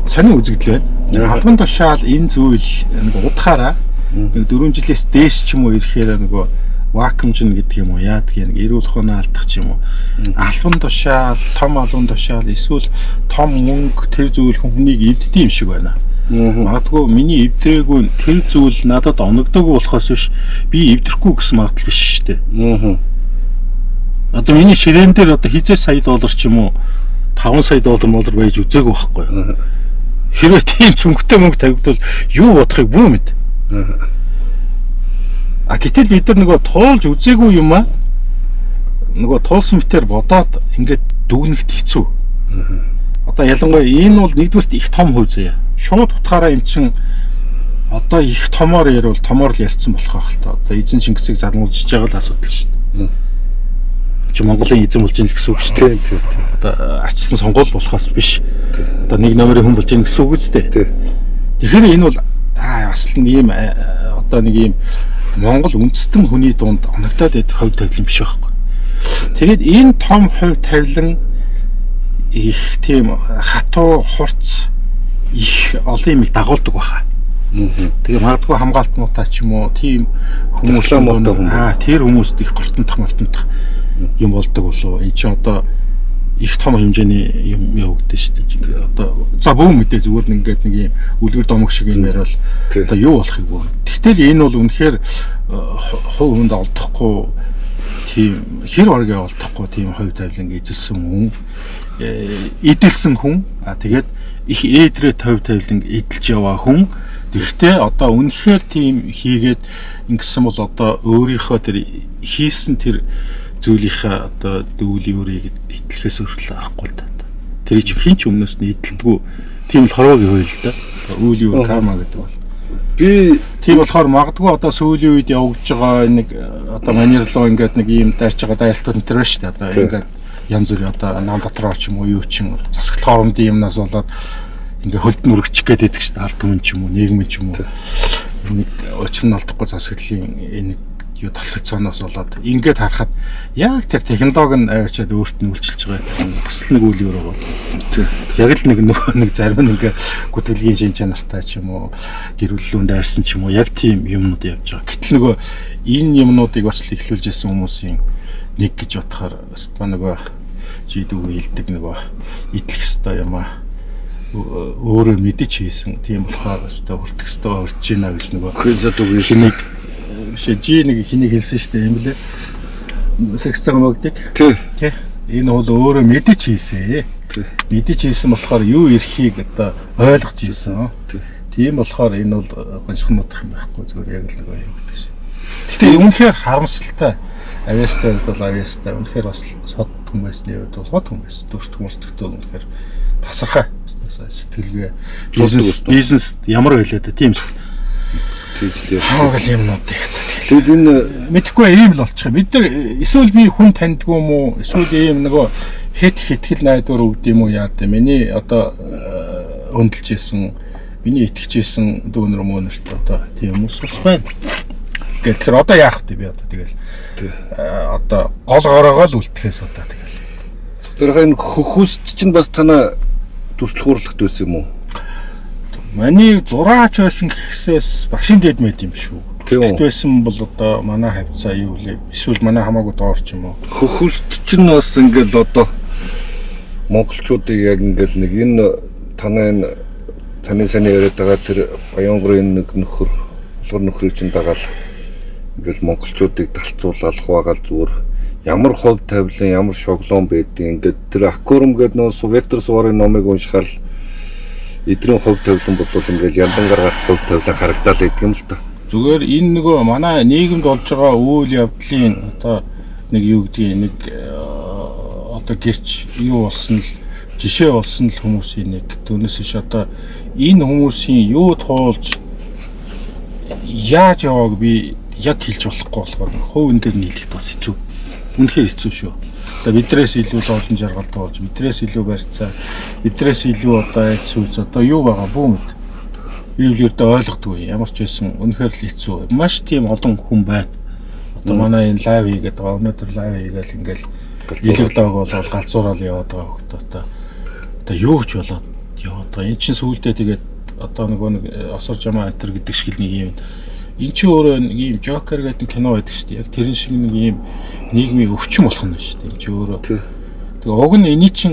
сонин үзэгдэл байна. Албан тушаал энэ зүйл нэг удахаараа нэг 4 жилээс дээш ч юм уу ирэхээр нөгөө вакуумжин гэдэг юм уу яадаг юм эрүүл ухаанаа алдах ч юм уу албан тушаал том албан тушаал эсвэл том мөнгө тэр зүйл хүнийг эвддэг юм шиг байна. Магадгүй миний эвдрээгүй тэр зүйл надад оногдоогүй болохоос биш би эвдэхгүй гэсэн магадлал биш шүү дээ. Одоо миний ширээн дээр одоо хизээ сая доллар ч юм уу 5 сая доллар байж үзээгүй байхгүй. Хэрвээ тийм цөнгөтэй мөнгө тавигдвал юу бодохыг бүү мэд. Гэтэл бид нар нөгөө туулж үзээгүй юм аа. Нөгөө туулсан мэтэр бодоод ингээд дүгнэхт хэцүү. Одоо ялангуяа энэ бол нэгдүгürt их том хувь заяа. Шууд утгаараа эн чин одоо их томоор ярил томоор л ярьсан болох байх л та. Одоо эзэн Шингисийг залгуулж байгаа л асуудал шүү дээ. Чи Монголын эзэн болж ийн гэсэн үг шүү дээ. Тийм. Одоо ачсан сонгуул болохоос биш. Одоо нэг номерын хүн болж ийн гэсэн үг үстэй. Тэгэхээр энэ бол бас л нэг юм одоо нэг юм Монгол үндэстэн хүний дунд оногдоод идэх хувь тавилан биш байхгүй. Тэгээд энэ том хувь тавилан их тийм хатуу хурц их олон юмыг дагуулдаг баха. Тэгээ магадгүй хамгаалтнуудаа ч юм уу тийм хүмүүс тэр хүмүүст их гортонтох юм болдог болов. Энд чинь одоо их том хэмжээний юм явагдаж шүү дээ. Одоо за бөө мэдээ зүгээр нэг ингээд нэг юм үлгэр домог шиг юм яриад одоо юу болохыг бөө. Тэгтэл энэ бол үнэхээр хувь хүнд олдохгүй тийм хэр оргийн олдохгүй тийм хувь тавилан эзэлсэн хүн эдэлсэн хүн тэгээд их ээдрээ хувь тавилан эдэлж яваа хүн. Гэхдээ одоо үнэхээр тийм хийгээд ингэсэн бол одоо өөрийнхөө тэр хийсэн тэр зүйлийнхаа одоо дүүлийн өрийг идэлхээс өөрчлөлт аргагүй л да. Тэр чинь хин ч өмнөөс нь идэлдэггүй. Тийм л хорвогийн хууль л да. Үүлийн өр карма гэдэг бол. Би тийм болохоор магадгүй одоо сүүлийн үед явагдаж байгаа нэг одоо манерлоо ингээд нэг ийм дайрч байгаа дайралтууд энэ төр шүү дээ. Одоо ингээд янз бүрийн одоо нам дотроо ч юм уу юу ч юм засаглах хоорондын юмнаас болоод ингээд хөлд нүргчих гээд байдаг шүү дээ. Ард түмэн ч юм уу нийгмийн ч юм уу нэг учир нь алдахгүй засаглалын энэ юу талхацаанаас болоод ингээд харахад яг тэр технологи нь авчиад өөрт нь үйлчилж байгаа бас л нэг үйл явдал болно. Яг л нэг зарим нь ингээд гүтгэлгийн шин чанартай ч юм уу гэрүүллүүнд дайрсан ч юм уу яг тийм юмнууд явж байгаа. Гэтэл нөгөө энэ юмнуудыг бас л эхлүүлж ирсэн хүмүүсийн нэг гэж бодохоор өстой нөгөө жидүү хилдэг нөгөө идэх хэвээр юм аа өөрөө мэдэж хийсэн тийм болохоор өстой хүртэх хэвээр урьж гинэ гэж нөгөө хинийг жи нэг хинийг хэлсэн шүү дээ юм блэ. Секс цаг мөгдөг. Тий. Энэ бол өөрөө мэдэж хийсэн. Мэдэж хийсэн болохоор юу ирэхийг одоо ойлгож хийсэн. Тийм болохоор энэ бол гоншгонуудах юм байхгүй зүгээр яг л нэг юм гэдэг шиг. Гэтэ үнэхээр харамсалтай. Авьяастай бол авьяастай. Үнэхээр бас сод хүмүүсний хувьд бол сод хүмүүс дөрөвт хүмүүстэгтэй үнэхээр тасархай. Сэтгэлгээ бизнес ямар байлаа да тийм тэгжлээ. Хаагаал юмнууд их. Тэгэд энэ мэдхгүй ийм л болчих. Бид нар эсвэл би хүн таньдгүй юм уу? Эсвэл ийм нөгөө хэтгэл найдвар өгд юм уу яа гэдэг. Миний одоо хөндлөж исэн, миний итгэж исэн дүүнэр мөнөрт одоо тийм хүмүүс бас байна. Тэгэхээр одоо яах вэ би одоо тэгэл одоо гол гороогоо л үлдэхээс одоо тэгэл. Зөвхөн энэ хөхөст чинь бас танаа дүрслэх урлагт байсан юм уу? Маний зураач байсан гэхсээс багшин дэд мэд юм шүү. Тэгт байсан бол одоо манай хавцаа юу вэ? Эсвэл манай хамаагүй доорч юм уу? Хөхөст чинь бас ингээд одоо монголчуудыг яг ингээд нэг энэ таны саний яриад байгаа тэр Баянгарын нэг нөхөр нөхрийг чинь дагаал ингээд монголчуудыг талцуулаад хуваагаал зүгээр ямар хувь тавилан ямар шоглон байдیں۔ Ингээд тэр Аккурум гэдэг нөө Вектор Суворын номыг уншихаар эдрийн хувь тавилан бодвол ингээд яндан гаргах хувь тавилан харагдаад байдаг юм л та. Зүгээр энэ нөгөө манай нийгэмд болж байгаа үйл явдлын одоо нэг юу гэдгийг нэг одоо гэрч юу болсон л жишээ болсон л хүмүүсийн нэг түүнээс ш одоо энэ хүмүүсийн юу туулж яаж явааг би яг хэлж болохгүй болохоор хувь энэ төр нийлэх бас хэцүү. Үнэхээр хэцүү шүү. Одоо бидрээс илүү зовлон жаргал тоолж, бидрээс илүү барьцаа, бидрээс илүү одоо айцууц одоо юу байгаа бүү мэд. Библиэд ойлгодгүй ямар ч байсан үнэхээр л хэцүү. Маш тийм олон хүн байна. Одоо манай энэ лайв хийгээд байгаа. Өнөөдөр лайв хийгээл ингээл илүү дог болоод галзуурал яваад байгаа хөлтөө одоо юу ч болоод яваад байгаа. Энд чинь сүүлдээ тэгээд одоо нэг осор жамаа энтер гэдэг шиг нэг юм. Энд чи өөрөө нэг юм Joker гэдэг кино байдаг шүү дээ. Яг тэрэн шиг нэг юм нийгмийн өвчин болох нь шүү дээ. Энд чи өөрөө. Тэгээ уг нь эний чин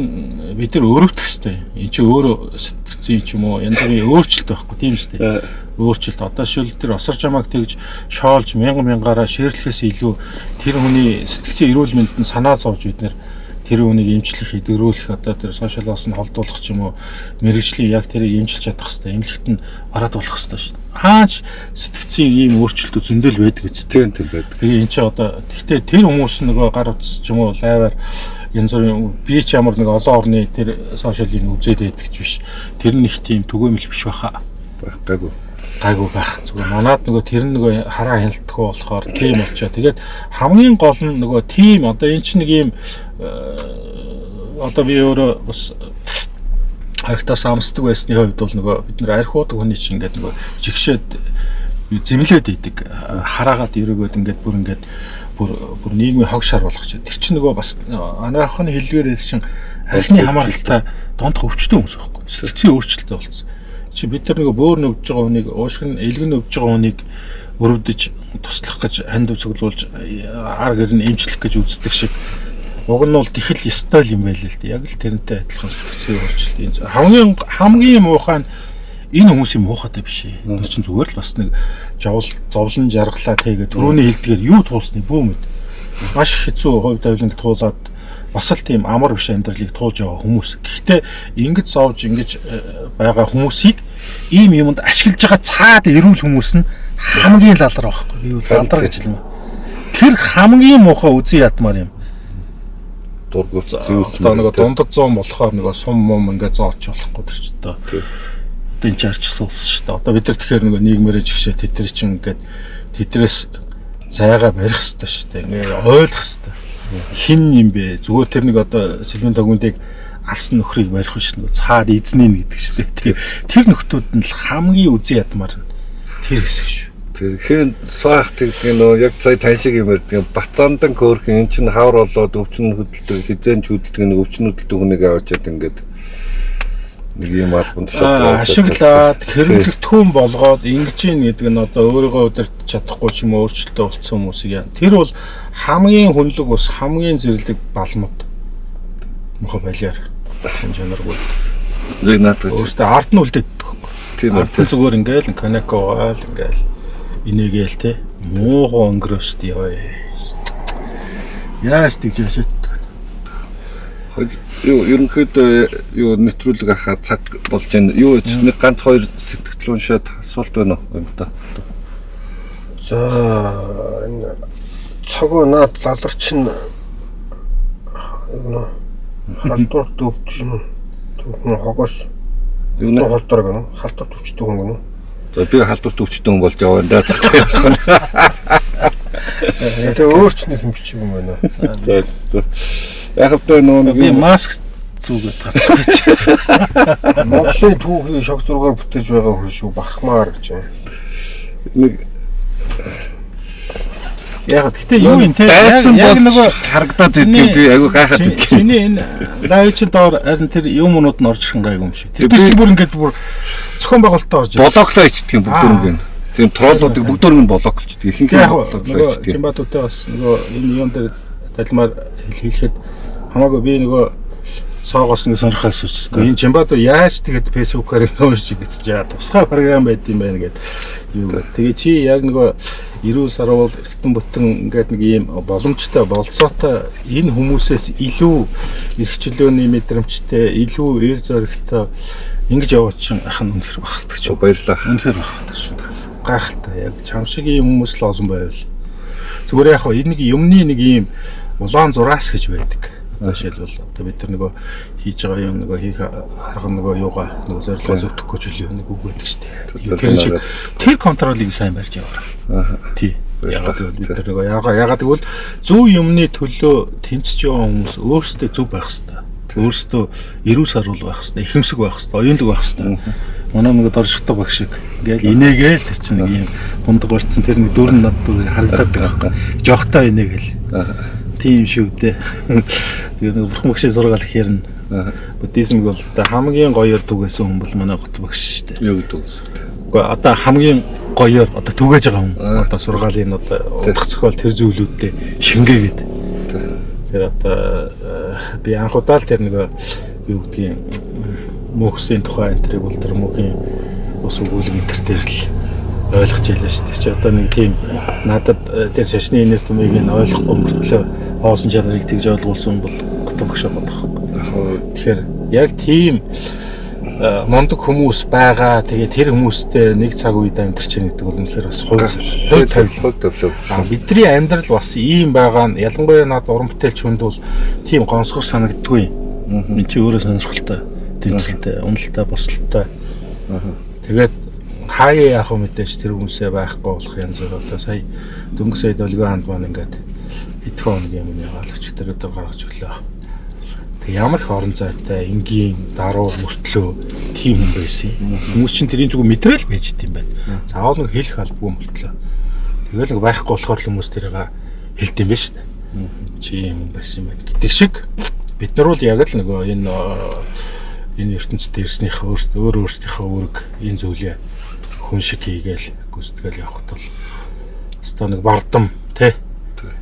бид нар өөрөвдөх хэрэгтэй. Энд чи өөрөө сэтгцэн ч юм уу янз бүрийн өөрчлөлт байхгүй тийм шүү дээ. Өөрчлөлт одоо шил тэр осор жамааг тэгж шоолж мянгаараа шээрлэхээс илүү тэр хүний сэтгцэн эрүүл мэндэд санаа зовж бид нар тэр үнийг эмчлэх, эдгэрүүлэх одоо тэр сошиалоос нь холдуулах ч юм уу мэрэгжлийн яг тэрийг эмчилж чадах хэрэгтэй. Эмнэлэгт нь ороод болох хэрэгтэй шүү дээ. Хаач сэтгцийн ийм өөрчлөлтүүд зөндөл байдаг үст. Тийм байдаг. Тэгээ эн чи одоо тэгтээ тэр хүмүүс нөгөө гар утас ч юм уу лайваар янз бүрийн би ч ямар нэг олон орны тэр сошиалыг үзээд байдаг ч биш. Тэр нь их тийм түгээмэл биш баха. Гайгүй байх. Зүгээр манад нөгөө тэр нөгөө хараа хяналтгүй болохоор тийм болчоо. Тэгээд хамгийн гол нь нөгөө тийм одоо эн чинь нэг юм одоо би өөрөө бас харагтаас амсдаг байсны хувьд бол нөгөө бид нар арх уудаг хүний чинь ингээд нөгөө жигшээд зэмлээд идэг. Хараагаад өрөөгөөд ингээд бүр нийгмийн хог шар болгож. Тэр чинь нөгөө бас анаахны хэллэгээрээс чинь архины хамааралтай донд хөвчтэй хүмүүс байхгүй. Сэтгцийн өөрчлөлттэй болсон. Чи бид нар нөгөө бөөр нөвж байгаа хүнийг уушиг нь элгэн нөвж байгаа хүнийг өрөвдөж туслах гэж ханд үцгэлүүлж ар гэр нь эмчлэх гэж үздэг шиг уг нь бол тэхэл ёстой юм байл л дээ. Яг л тэрнтэй адилхан сэтгцийн өөрчлөлт. Хамгийн муухай нь энэ хүмүүсийн муухайтай биш ээ. Тэр чинь зүгээр л бас нэг зовлон жаргалаа тэгээд түрүүний хэлдгээр юу туусны бүү мэд. Маш хэцүү хувь тавиланг туулаад бас л тийм амар биш амьдралыг туулж байгаа хүмүүс. Гэхдээ ингэж зовж ингэж байгаа хүмүүсийг ийм юмд ашиглаж байгаа цаад эрүүл хүмүүс нь хамгийн лалдар байхгүй. Би бол лалдар гэж хэлмэ. Тэр хамгийн муухай үзий ядмаар юм. Дургуц зүүс одоо нэг дундад 100 болохоор нэг сум мум ингээ зооч болохгүй тэр ч одоо. Тэн чарч суус шүү дээ. Одоо бид нар тэгэхээр нэг нийгмээрээ жигшээ тэтгэр чинь ингээд тэдрээс зайгаа барих хэрэгтэй шүү дээ. Ингээ ойлгох хэрэгтэй. Хин юм бэ? Зүгээр тэр нэг одоо сэлмэн тагвындыг алсан нөхрийг барих биш нэг цаад эзнээ гэдэг шүү дээ. Тэр нөхдүүд нь л хамгийн үзий ядмаар тэр хэсэг шүү. Тэгэхээр саах гэдэг нөө яг сая тань шиг юм ярьдаг. Бацаандан көөрх эн чинь хавар болоод өвчин хөдөлдөг хизээч хөдөлдөг нэг өвчин хөдөлдөг хүнийг аваачаад ингээд нэг юм албанд шатгаад ашиглаад хэрэглэгдэхүүн болгоод ингэж ийн гэдэг нь одоо өөрийгөө удирдах чадахгүй ч юм уу өөрчлөлтөө болцсон хүмүүсийг яа. Тэр бол хамгийн хүнлэг ус хамгийн зэрлэг балмууд мохо байлаар энэ жанргүй. Нэг наадах. Өөртөө ард нь үлдээдэг. Тийм үү. Зүгээр ингээл канако айл ингээл инээгээл те муухай өнгөрөөс тий ой. Яаж тэгж яшааддаг. Юу ерөнхийдөө юу нэвтрүүлэг ахаа цаг болж байна. Юу нэг ганц хоёр сэтгэл уншаад асуулт байна уу юм да. За энэ цогоо наад лаларч нь халдвар дөвч төвхөн хогоос юу нэг холдор гэнэ халдвар төвчдөг хүн гэнэ. За би халдвар төвчдөг хүн болж яваа да. Тэгээ өөрчлөх юм бичиг юм байна. За. Яг хэвдээ нөө би маск зүгээд гардаг гэж. Монголын түүхийг шог зургаар бүтээж байгаа хүн шүү бахмаар гэж. Нэг яг гэхдээ юу юм те яг нөгөө харагдаад идэв би айгүй гайхаад идэв. Чиний энэ лайв чин доор харин тэр юмнууд нь орж ирсэн гайгүй юм шиг. Тэр чинь бүр ингээд бүр зохион байгуулалтаа орж ирсэн. Блоклоо ичдэг юм бүгд. Тийм троллуудыг бүгд блоклчдаг. Ихэнх нь блоклоо ичдэг. Чимбатуутай бас нөгөө энэ юм дээр талмаар хэлэхэд хамаагүй би нөгөө соогоос нэг сонирхол асуучдаг. Энэ Жимбату яаж тэгээд фэйсбүүкээр уншиж гэж яа тусгай програм байд юм байна гэд. Тэгээ чи яг нөгөө 90 саруул эргэтэн бүтэн ингээд нэг ийм боломжтой болцоотой энэ хүмүүсээс илүү эрхчлөөний мэдрэмжтэй илүү эр зоригтой ингэж яваад чин ахын үнэхэр багтдаг ч баярлалаа. Үнэхэр багтдаг шүү. Гайхалтай яг чам шиг ийм хүмүүс л олон байвал. Зүгээр яг энэ нэг юмны нэг ийм улаан зураас гэж байдаг. Жишээлбэл одоо бид нар нөгөө хийж байгаа юм нөгөө хийх арга нөгөө юугаа нөгөө зорилгоо зөвдөхгүй ч үл нэг үг байдаг шүү дээ. Тэр контролыг сайн барьж яваа. Тий. Ягаад бид нар нөгөө ягаад гэвэл зөв юмны төлөө тэмцэж байгаа хүмүүс өөрсдөө зөв байх хэрэгтэй. Өөрсдөө эрүү саруул байх хэрэгтэй, ихэмсэг байх хэрэгтэй, оюунлаг байх хэрэгтэй. Манай нэг доржигтой баг шиг ингээл инээгээл тэр чинь нэг юм хундаг барьцсан тэр нэг дөрн над дүр харагдаад байгаа байхгүй. Жохтой инээгээл. тийм шүү дээ. Тэгээд нэг бурхан багшийн сургаал гэхээр нь буддизмыг бол одоо хамгийн гоёор түгээсэн хүн бол манай гот багш шүү дээ. Юу гэдэг вэ? Уу одоо хамгийн гоёор одоо түгээж байгаа хүн. Одоо сургаалын одоо удах зохиол тэр зүйлүүдтэй шингээгээд. Тэр одоо би анхудаа л тэр нэг юу гэдгийг мөхсийн тухай энтрийг бол тэр мөхийн ус өгүүлэг энтер дээр л ойлгож ялаа шүү дээ. Чи одоо нэг тийм надад тэр шашны энертомыг нь ойлгохгүй мөртлөө хоосон чанарыг тэгж ойлгуулсан бол гот багш байгаа. Тэгэхээр яг тийм мондөг хүмүүс байгаа. Тэгээд тэр хүмүүстэй нэг цаг үед амьдарч байгаа гэдэг бол үнэхээр бас хувь тавилан. Бидний амьдрал бас ийм байгаа нь ялангуяа над уран бүтээлч хүнд бол тийм гонсгор санагддгүй. Энд чи өөрөө сонирхолтой, тэмцэлтэй, уналттай, бослолтой. Тэгээд хаяа яах вэ мэдээж тэр хүмүүсээ байхгүй болох янз бүр одоо сая дөнгөж сая долгион ханд маань ингээд хэдхэн хоногийн өмнө ягаалч тэр өдөр гаргаж өглөө. Ямар их орон зайтай, энгийн, даруу, мөртлөө тийм хүн байсан юм. Хүмүүс чинь тэрийн зүг мэдрэл байж идэм байна. Заавал нэг хэлэх албагүй мөртлөө. Тэгэл нэг байхгүй болохоор л хүмүүс тэрийг хэлдэм байх шүү дээ. Чи юм байсан юм байна гэдэг шиг бид нар бол яг л нөгөө энэ ертөнцид ирснийх өөрсдийнхөө үүрэг энэ зүйлээ хүн шиг хийгээл гүйцэтгэл явахд бол өстой нэг бардам тий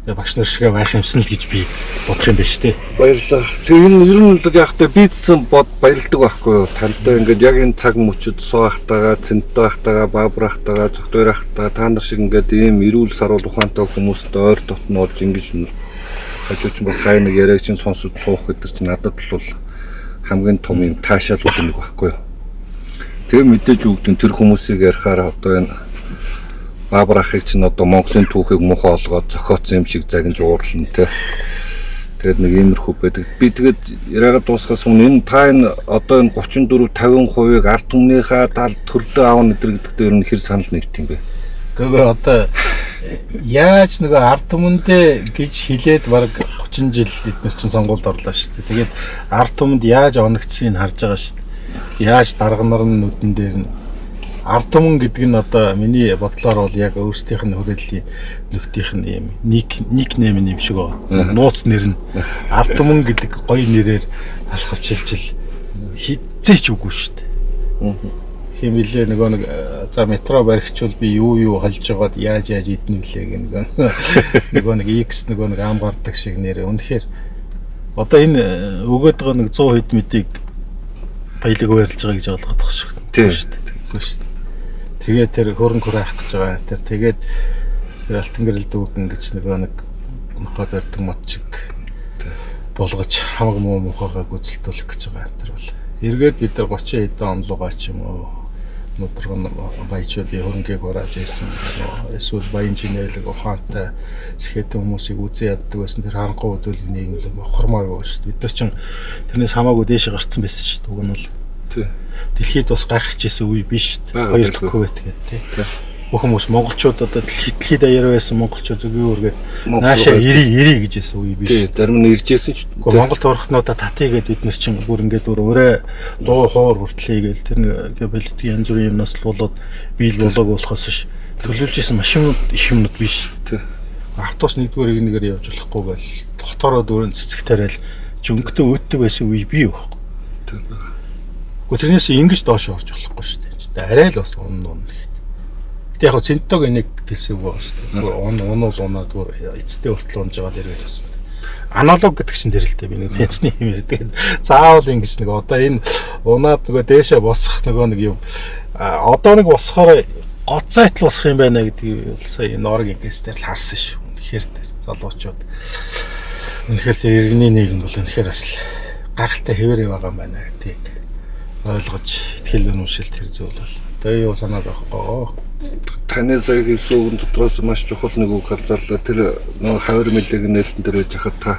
багш нар шиг байх юмсан л гэж би бодох юм байна шүү дээ. Баярлалаа. Тэг энэ ер нь яг та бийцсэн бод баярлдаг байхгүй юу? Тантай ингээд яг энэ цаг мөчөд сууахтайгаа, цэнтэй байхтайгаа, баабрахтайгаа, зөвхтойрахтайгаа та нар шиг ингээд ийм эрүүл сарвал ухаантай хүмүүстэй ойр дотн олж ингэж хажууч бас хай нэг яриаг чинь сонсож суух гэдэг чинь надад л бол хамгийн том юм таашаалууд нэг байхгүй юу? Тэгээ мэдээж үгдэн тэр хүмүүсийг ярихаар одоо энэ баабрахыг чинь одоо Монголын түүхийг муухай олгоод зохиоцсон юм шиг загнаж уурлана те. Тэгээд нэг иймэрхүү байдаг. Би тэгээд яриагаа дуусгаас өмнө энэ та энэ одоо энэ 34-50%-ийг ард түмнийхээ талд төрдөө аавна гэдэгт ер нь хэр санал нэгт юм бэ? Гэхдээ одоо яаж нөгөө ард түмэндээ гэж хэлээд баг 30 жил эдгээр чинь сонгуульд орлоо шүү дээ. Тэгээд ард түмэнд яаж оногдсыг харж байгаа шүү дээ. Яаж дарга нар нь нүдэн дээр нь ард түмэн гэдэг нь одоо миний бодлоор бол яг өөрсдийнх нь хүрээллийн нөхдийнх нь юм никнейм юм шиг байна. Нууц нэр нь ард түмэн гэдэг гоё нэрээр алхавчилж хизээч үгүй шүү дээ. Хэмэлээ нөгөө нэг за метро баригчвал би юу холж байгаад яаж идэх нүлээ нөгөө нэг X нөгөө нэг ам гардаг шиг нэр. Үнэхээр одоо энэ өгөөд байгаа нэг 100 хэд мэдийг баялаг байрлаж байгаа гэж ойлгох шиг тийм шүү дээ. Тэгээд тэр хөрөнгө авах гэж байгаа. Тэр тэгээд алтан гэрэл дүүгэн гэж нөгөө нэг нохоод өртөг мод шиг болгож хамаг муу мухагаа гүйцэлдүүлэх гэж байгаа. Тэр бол эргээд бид нар 30 хэдэн онлогоо ч юм уу нүдргэн баячуудын хөрөнгийг хурааж ирсэн. Эсвэл баян чинэлэг ухаантай сэхэтэн хүмүүсийг үзэн яддаг байсан. Тэр харанхуй хөдөлгөөний нийгэмлэг хормоор байгаа шүү дээ. Бид нар чинь тэрнээс хамаагүй дээш гарцсан байсан шүү дээ. Уг нь бол дэлхийд бас гайхчихсэн үе биш шүү дээ. Хоёр дахь Кувейт гэдэг тий. Бүх хүмүүс монголчууд одоо дэлхийд даяар байсан монголчууд зөвгөө үргээ наашаа ирий гэж хэлсэн үе биш. Тий, зарим нь иржсэн ч. Монгол турхнуудаа татъя гэдээ бид нар чинь бүр ингээд өөрөө дуу хоор хүртэл хийгээл тэр нэг политик янз бүрийн юмнаас л болоод биел болоог болохоос ш төлөвлөж исэн машинууд их юмнууд биш. Тий. Автобус нэгдүгээр нэгээр явж болохгүй байл. Дотороо дөрөв цэцэгтэрэл жөнгөтэй өөддөг байсан үе бий байхгүй. Тий. Гэхдээ тэрнээс ингэж доош орж болохгүй шүү дээ. Арай л бас унаа. Гэтэ яг центог энийг гэлсэв байгаа шүү дээ. Унуул унаад бүр эцтэй хүртэл унж байгаа дэрэл болсон. Аналог гэдэг чинь дэрэлтэй би нэг пенсны юм ярьдаг. Заавал ингэж нэг одоо энэ унаад нөгөө дээшээ босох нөгөө нэг юм одоо нэг босохоор гоцайтл босох юм байна гэдгийг сая норг ингээс л харсан шүү. Үнэхээр залуучууд. Үнэхээр тэр иргэний нийгэм бол үнэхээр бас гайхалтай хэвээр байгаа юм байна гэдгийг ойлгож итгэл үнэмшил тэр зүйл бол. Тэгээ юу санаа зовхгүй. Таны сая хэлсэн үгэн дотроос маш чухал нэг үг халзаалаа. Тэр нэг хавар мэлэг нээлтэн дээр байж хахад та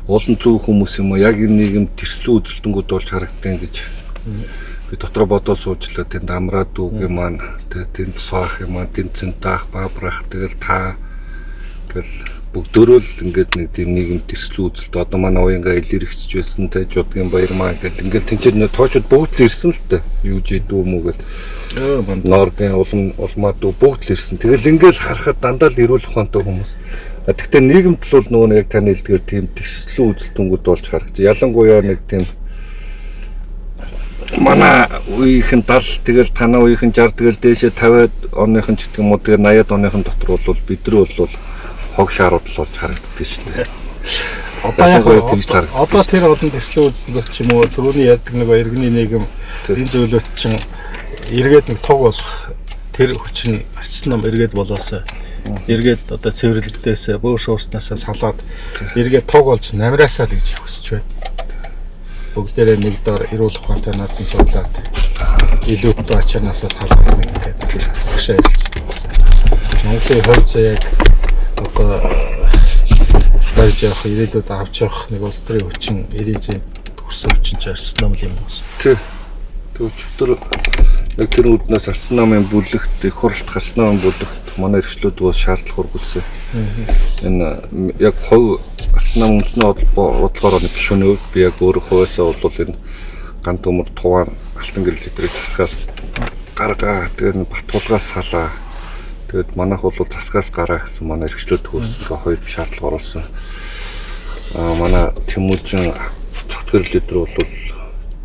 олон зөв хүмүүс юм а яг энэ нийгэм тэрслүү үзэлтэнгүүд болж харагдсан гэж би дотроо бодоод суужлаа. Тэнд амраад үгүй маань тэнд соох юм аа тэнд цэнтаах баабрах тэгэл та гэл бүгдөө л ингээд нэг тийм нийгэм тэрслүү үзэлт одоо манай уянга илэрхэж байсан те жудгийн баяр маа гэл ингээд тэнцээ тоочод бүгд л ирсэн л те юу ч идүү мөгээд Норгийн улмаад бүгд л ирсэн. Тэгэл ингээл харахад дандаа л эрүүл ухаантай хүмүүс. Гэхдээ нийгэмд бол нөгөө нэг яг таны хэлдгээр тийм төсөл үзэлтэнгүүд болж харагдаж. Ялангуяа нэг тийм манай үеийнхэн 70 тэгэл танаа үеийнхэн 60 тэгэл дээшээ 50-аад оныхон ч гэдэг юм уу тэгээ 80-аад оныхон дотор бол бидний бол хог шаарууд л болж харагддаг шүү дээ. Одоо яг одоо тэр олон төслийн үзэлтүүд ч юм уу түрүүний ярьдаг нэг иргэний нийгэм энэ зөвлөлт чинь эргээд нэг тог болох тэр хүчин арчсан ном эргээд болоосаа эргээд одоо цэвэрлэгдээс бөөр суурснасаа салаад эргээд тог болж намраасаа л гэж хүсэж байна. Бүгдээрээ нэг доор эрүүл ухаантай наадмын судлаад илүүтэй ачаанаасаа салах юм ингээд багшаа хэлсэн. Монголын хувьд яг одоо барьж явах ирээдүйд авч явах нэг улс төрийн хүчин эрийн зэнд төрсөн хүчин ч арсан ном юм уу? Тэг. Өчигдөр яг тэр үүднээс арсан намын бүлэгт их хурлах арсан намын бүлэгт манай эрхчлүүд бас шаардлага хүргүүлсэн. Энэ яг хувь арсан нам үндэсний бодлогоор нэг гишүүний хувьд би яг өөрөө хувьсаа бол энэ ган төмөр туваар алтан гэрэл зэтрийг засгаас гаргаа тэгээд бат тулгаас салаа. Тэгээд манайх бол засгаас гараа гэсэн манай эрхчлүүд хөөсгөө хоёр шаардлага оруулсан. Манай Тэмүүжин цогт гэрэл зэтрүү бол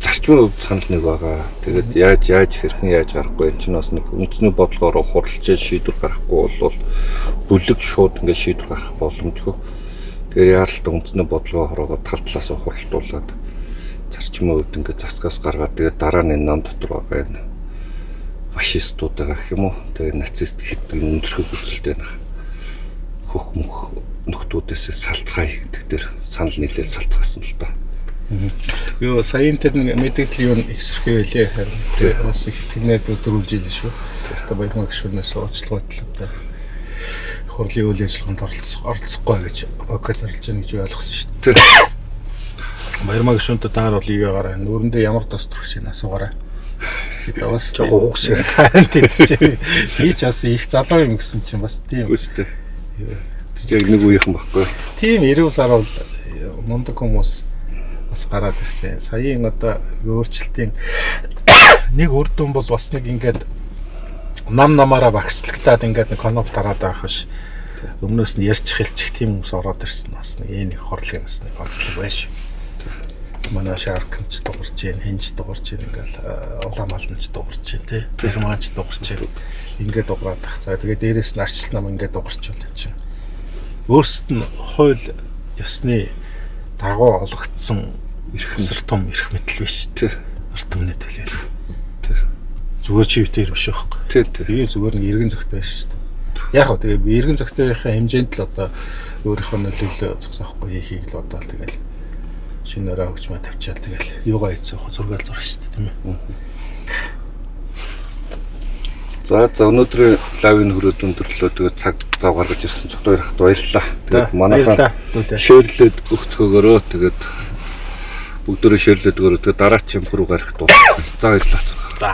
зарчмын хувьд санал нэг байгаа. Тэгээд яаж хэрхэн яаж гарахгүй энэ чинь бас нэг үндэсний бодлогоор хуралж шийдвэр гаргахгүй бол бүлэг шууд ингээд шийдвэр гаргах боломжгүй. Тэгээд яаралтай үндэсний бодлогоо хороогоо тал талаасаа хуралдуулаад зарчмын хувьд ингээд засгаас гаргаад тэгээд дараа нь энэ ном дотор байгаа энэ фашистуудаа гэх юм уу. Тэгээд нацист хитэг өндрөхөг үзэлтэй нэг хөх мөх нөхдүүдээс салцгаая гэдэг дээр санал нийлээд салцгаасан л да. Юу саяын тэр нэг мэдээлэл юу их сэрхий байлээ харин тэр бас их тэгнээд өдрүүлж ийлээ шүү. Одоо баярмаг гишүүнээс уучлалт батлаа. Хурлын үйл ажиллагаанд оролцохгүй гэж адвокат зарлж байгаа гэж ойлгосон шүү дээ. Баярмаг гишүүнтэй даар бол юу яагаар нүүрэндээ ямар тос төрөх чинь асуугаарай. Тэгээд бас жоохон хугас шиг харин тийм хийч бас их залуу юм гэсэн чинь бас тийм үстэй. Яг нэг үеийнхэн баггүй. Тийм 90 сар бол мундаг хүмүүс бас гараад ирсэн. Саяын одоо өөрчлөлтийн нэг үр дүн бол бас нэг ингээд намаараа багцлагтаад ингээд нэг коноп дараад байх биш. Өмнөөс нь ярьж хэлчих тийм хүмүүс ороод ирсэн бас нэг энэ их хорлын бас нэг онцлог байж. Манай шаркч дуурч जैन, хинж дуурч जैन ингээл улаамалнч дуурч जैन тий. Германч дуурч जैन. Ингээд дуураад тах. За тэгээд дээрээс нь арчлал нам ингээд дуурчвал юм чинь. Өөрсдөд нь хууль ёсны дагуу олгогдсон эрх мэт том эрх мэдэл биш тий. Ард түмний төлөөл. Тий. Зүгээр чи өвтөр биш байхгүй. Тий. Тэгээ зүгээр нэг эргэн зөгтэй байж шүү дээ. Яг гоо тэгээ эргэн зөгтөөрийнхээ хэмжээнд л одоо өөрийнхөө нөлөөлөл зогсоохгүй хийхийг л бодоол тэгэл шинээрээ өгч маа тавьчаал тэгэл юугаа хийцээх зургаал зурх шүү дээ тийм ээ. За өнөөдрийн лавын хөрөөд өндөрлөө тэгээд цаг зав гаргаж ирсэн цогтой ярахт баярлалаа. Тэгээд манайхаа шеэрлээд өгцгөөгөрөө тэгээд бүгдөө шеэрлээд өгөрөө тэгээд дараа ч юм хөрөг гарахт. За баярлалаа. За.